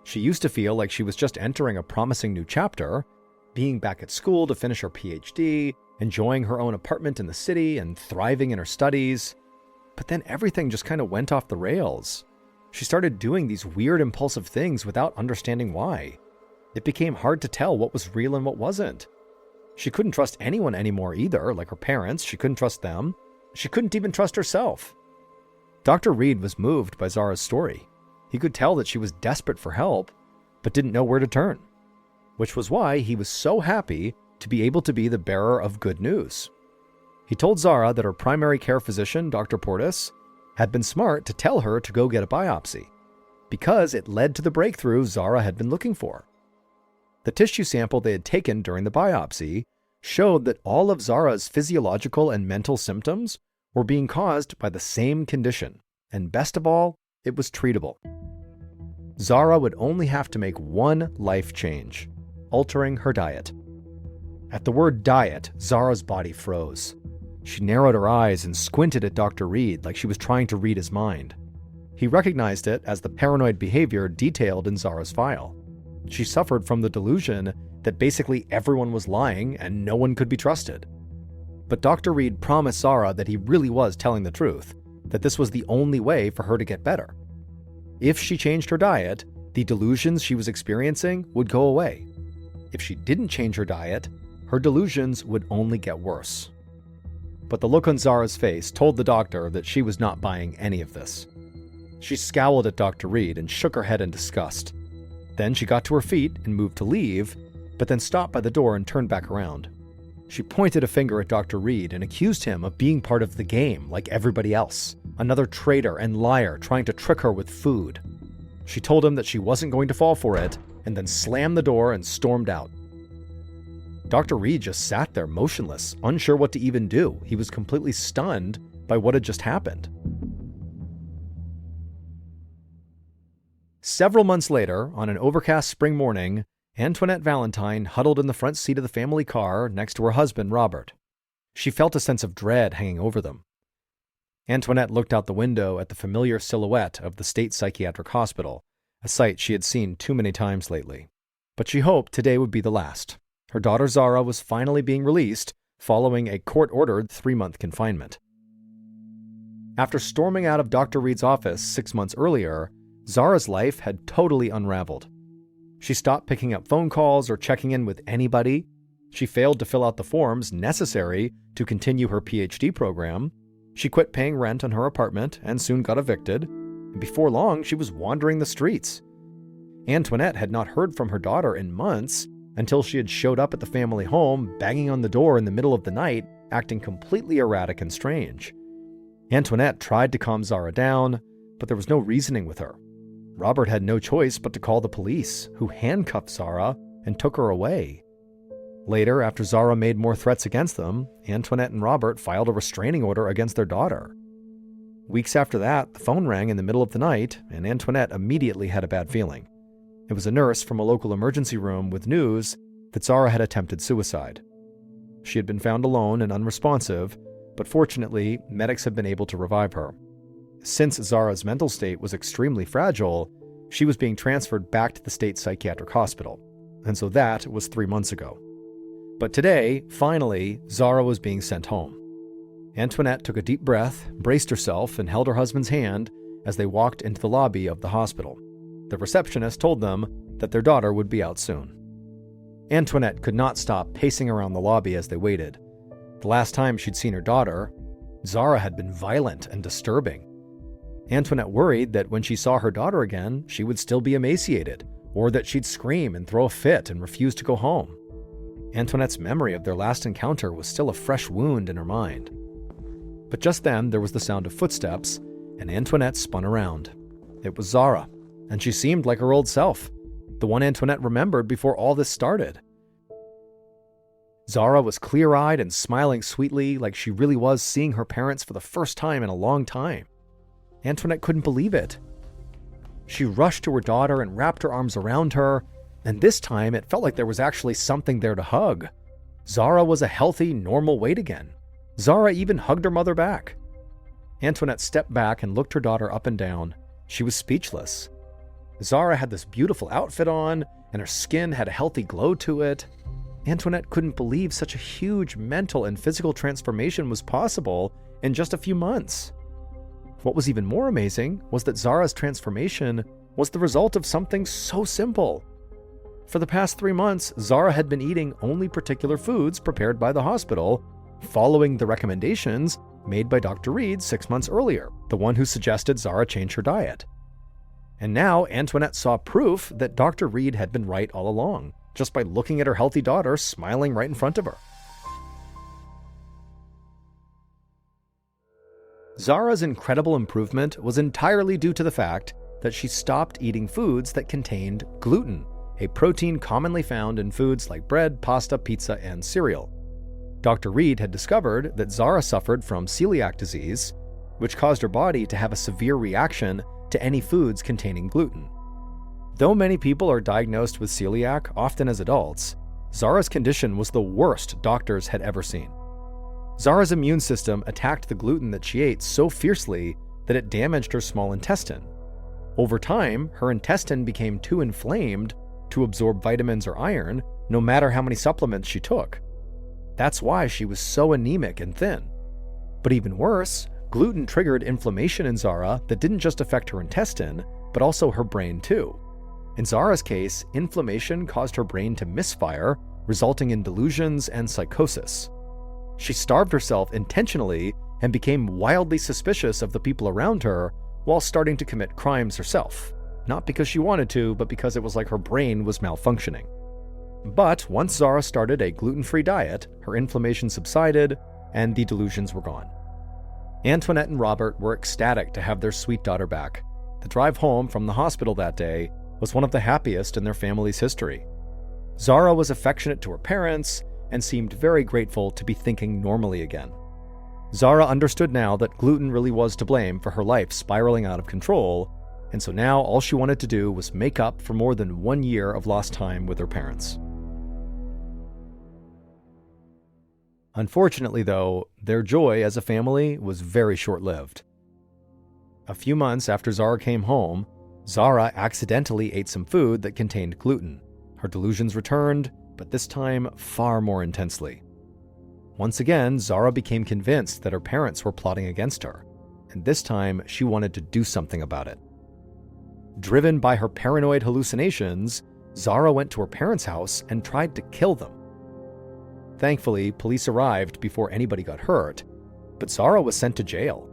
She used to feel like she was just entering a promising new chapter, being back at school to finish her PhD, enjoying her own apartment in the city, and thriving in her studies. But then everything just kind of went off the rails. She started doing these weird impulsive things without understanding why. It became hard to tell what was real and what wasn't. She couldn't trust anyone anymore either, like her parents. She couldn't trust them. She couldn't even trust herself. Dr. Reed was moved by Zara's story. He could tell that she was desperate for help, but didn't know where to turn, which was why he was so happy to be able to be the bearer of good news. He told Zara that her primary care physician, Dr. Portis, had been smart to tell her to go get a biopsy, because it led to the breakthrough Zara had been looking for. The tissue sample they had taken during the biopsy showed that all of Zara's physiological and mental symptoms were being caused by the same condition, and best of all, it was treatable. Zara would only have to make one life change, altering her diet. At the word diet, Zara's body froze. She narrowed her eyes and squinted at Dr. Reed like she was trying to read his mind. He recognized it as the paranoid behavior detailed in Zara's file. She suffered from the delusion that basically everyone was lying and no one could be trusted. But Dr. Reed promised Zara that he really was telling the truth, that this was the only way for her to get better. If she changed her diet, The delusions she was experiencing would go away. If she didn't change her diet, her delusions would only get worse. But the look on Zara's face told the doctor that she was not buying any of this. She scowled at Dr. Reed and shook her head in disgust. Then she got to her feet and moved to leave, but then stopped by the door and turned back around. She pointed a finger at Dr. Reed and accused him of being part of the game like everybody else, another traitor and liar trying to trick her with food. She told him that she wasn't going to fall for it, and then slammed the door and stormed out. Dr. Reed just sat there motionless, unsure what to even do. He was completely stunned by what had just happened. Several months later, on an overcast spring morning, Antoinette Valentine huddled in the front seat of the family car next to her husband, Robert. She felt a sense of dread hanging over them. Antoinette looked out the window at the familiar silhouette of the State Psychiatric Hospital, a sight she had seen too many times lately. But she hoped today would be the last. Her daughter Zara was finally being released following a court-ordered 3-month confinement. After storming out of Dr. Reed's office 6 months earlier, Zara's life had totally unraveled. She stopped picking up phone calls or checking in with anybody. She failed to fill out the forms necessary to continue her PhD program. She quit paying rent on her apartment and soon got evicted. And before long, she was wandering the streets. Antoinette had not heard from her daughter in months until she had showed up at the family home, banging on the door in the middle of the night, acting completely erratic and strange. Antoinette tried to calm Zara down, but there was no reasoning with her. Robert had no choice but to call the police, who handcuffed Zara and took her away. Later, after Zara made more threats against them, Antoinette and Robert filed a restraining order against their daughter. Weeks after that, the phone rang in the middle of the night, and Antoinette immediately had a bad feeling. It was a nurse from a local emergency room with news that Zara had attempted suicide. She had been found alone and unresponsive, but fortunately, medics had been able to revive her. Since Zara's mental state was extremely fragile, she was being transferred back to the State Psychiatric Hospital, and so that was 3 months ago. But today, finally, Zara was being sent home. Antoinette took a deep breath, braced herself, and held her husband's hand as they walked into the lobby of the hospital. The receptionist told them that their daughter would be out soon. Antoinette could not stop pacing around the lobby as they waited. The last time she'd seen her daughter, Zara had been violent and disturbing. Antoinette worried that when she saw her daughter again, she would still be emaciated, or that she'd scream and throw a fit and refuse to go home. Antoinette's memory of their last encounter was still a fresh wound in her mind. But just then, there was the sound of footsteps, and Antoinette spun around. It was Zara, and she seemed like her old self, the one Antoinette remembered before all this started. Zara was clear-eyed and smiling sweetly, like she really was seeing her parents for the first time in a long time. Antoinette couldn't believe it. She rushed to her daughter and wrapped her arms around her, and this time it felt like there was actually something there to hug. Zara was a healthy, normal weight again. Zara even hugged her mother back. Antoinette stepped back and looked her daughter up and down. She was speechless. Zara had this beautiful outfit on, and her skin had a healthy glow to it. Antoinette couldn't believe such a huge mental and physical transformation was possible in just a few months. What was even more amazing was that Zara's transformation was the result of something so simple. For the past 3 months, Zara had been eating only particular foods prepared by the hospital, following the recommendations made by Dr. Reed 6 months earlier, the one who suggested Zara change her diet. And now Antoinette saw proof that Dr. Reed had been right all along, just by looking at her healthy daughter smiling right in front of her. Zara's incredible improvement was entirely due to the fact that she stopped eating foods that contained gluten, a protein commonly found in foods like bread, pasta, pizza, and cereal. Dr. Reed had discovered that Zara suffered from celiac disease, which caused her body to have a severe reaction to any foods containing gluten. Though many people are diagnosed with celiac, often as adults, Zara's condition was the worst doctors had ever seen. Zara's immune system attacked the gluten that she ate so fiercely that it damaged her small intestine. Over time, her intestine became too inflamed to absorb vitamins or iron, no matter how many supplements she took. That's why she was so anemic and thin. But even worse, gluten triggered inflammation in Zara that didn't just affect her intestine, but also her brain too. In Zara's case, inflammation caused her brain to misfire, resulting in delusions and psychosis. She starved herself intentionally and became wildly suspicious of the people around her while starting to commit crimes herself. Not because she wanted to, but because it was like her brain was malfunctioning. But once Zara started a gluten-free diet, her inflammation subsided and the delusions were gone. Antoinette and Robert were ecstatic to have their sweet daughter back. The drive home from the hospital that day was one of the happiest in their family's history. Zara was affectionate to her parents and seemed very grateful to be thinking normally again. Zara understood now that gluten really was to blame for her life spiraling out of control, and so now all she wanted to do was make up for more than 1 year of lost time with her parents. Unfortunately, though, their joy as a family was very short-lived. A few months after Zara came home, Zara accidentally ate some food that contained gluten. Her delusions returned, but this time far more intensely. Once again, Zara became convinced that her parents were plotting against her, and this time she wanted to do something about it. Driven by her paranoid hallucinations, Zara went to her parents' house and tried to kill them. Thankfully, police arrived before anybody got hurt, but Zara was sent to jail.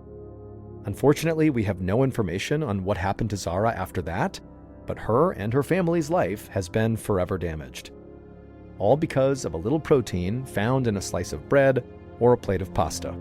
Unfortunately, we have no information on what happened to Zara after that, but her and her family's life has been forever damaged. All because of a little protein found in a slice of bread or a plate of pasta.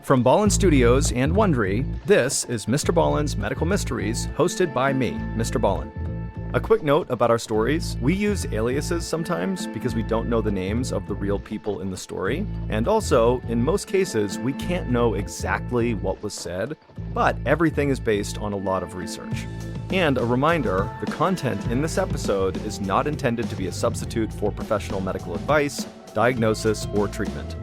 From Ballin Studios and Wondery, this is MrBallen's Medical Mysteries, hosted by me, Mr. Ballen. A quick note about our stories: we use aliases sometimes because we don't know the names of the real people in the story, and also, in most cases, we can't know exactly what was said, but everything is based on a lot of research. And a reminder, the content in this episode is not intended to be a substitute for professional medical advice, diagnosis, or treatment.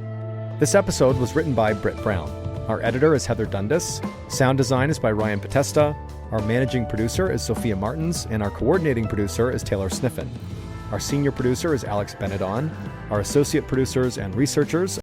This episode was written by Britt Brown. Our editor is Heather Dundas. Sound design is by Ryan Potesta. Our managing producer is Sophia Martins, and our coordinating producer is Taylor Sniffen. Our senior producer is Alex Benedon. Our associate producers and researchers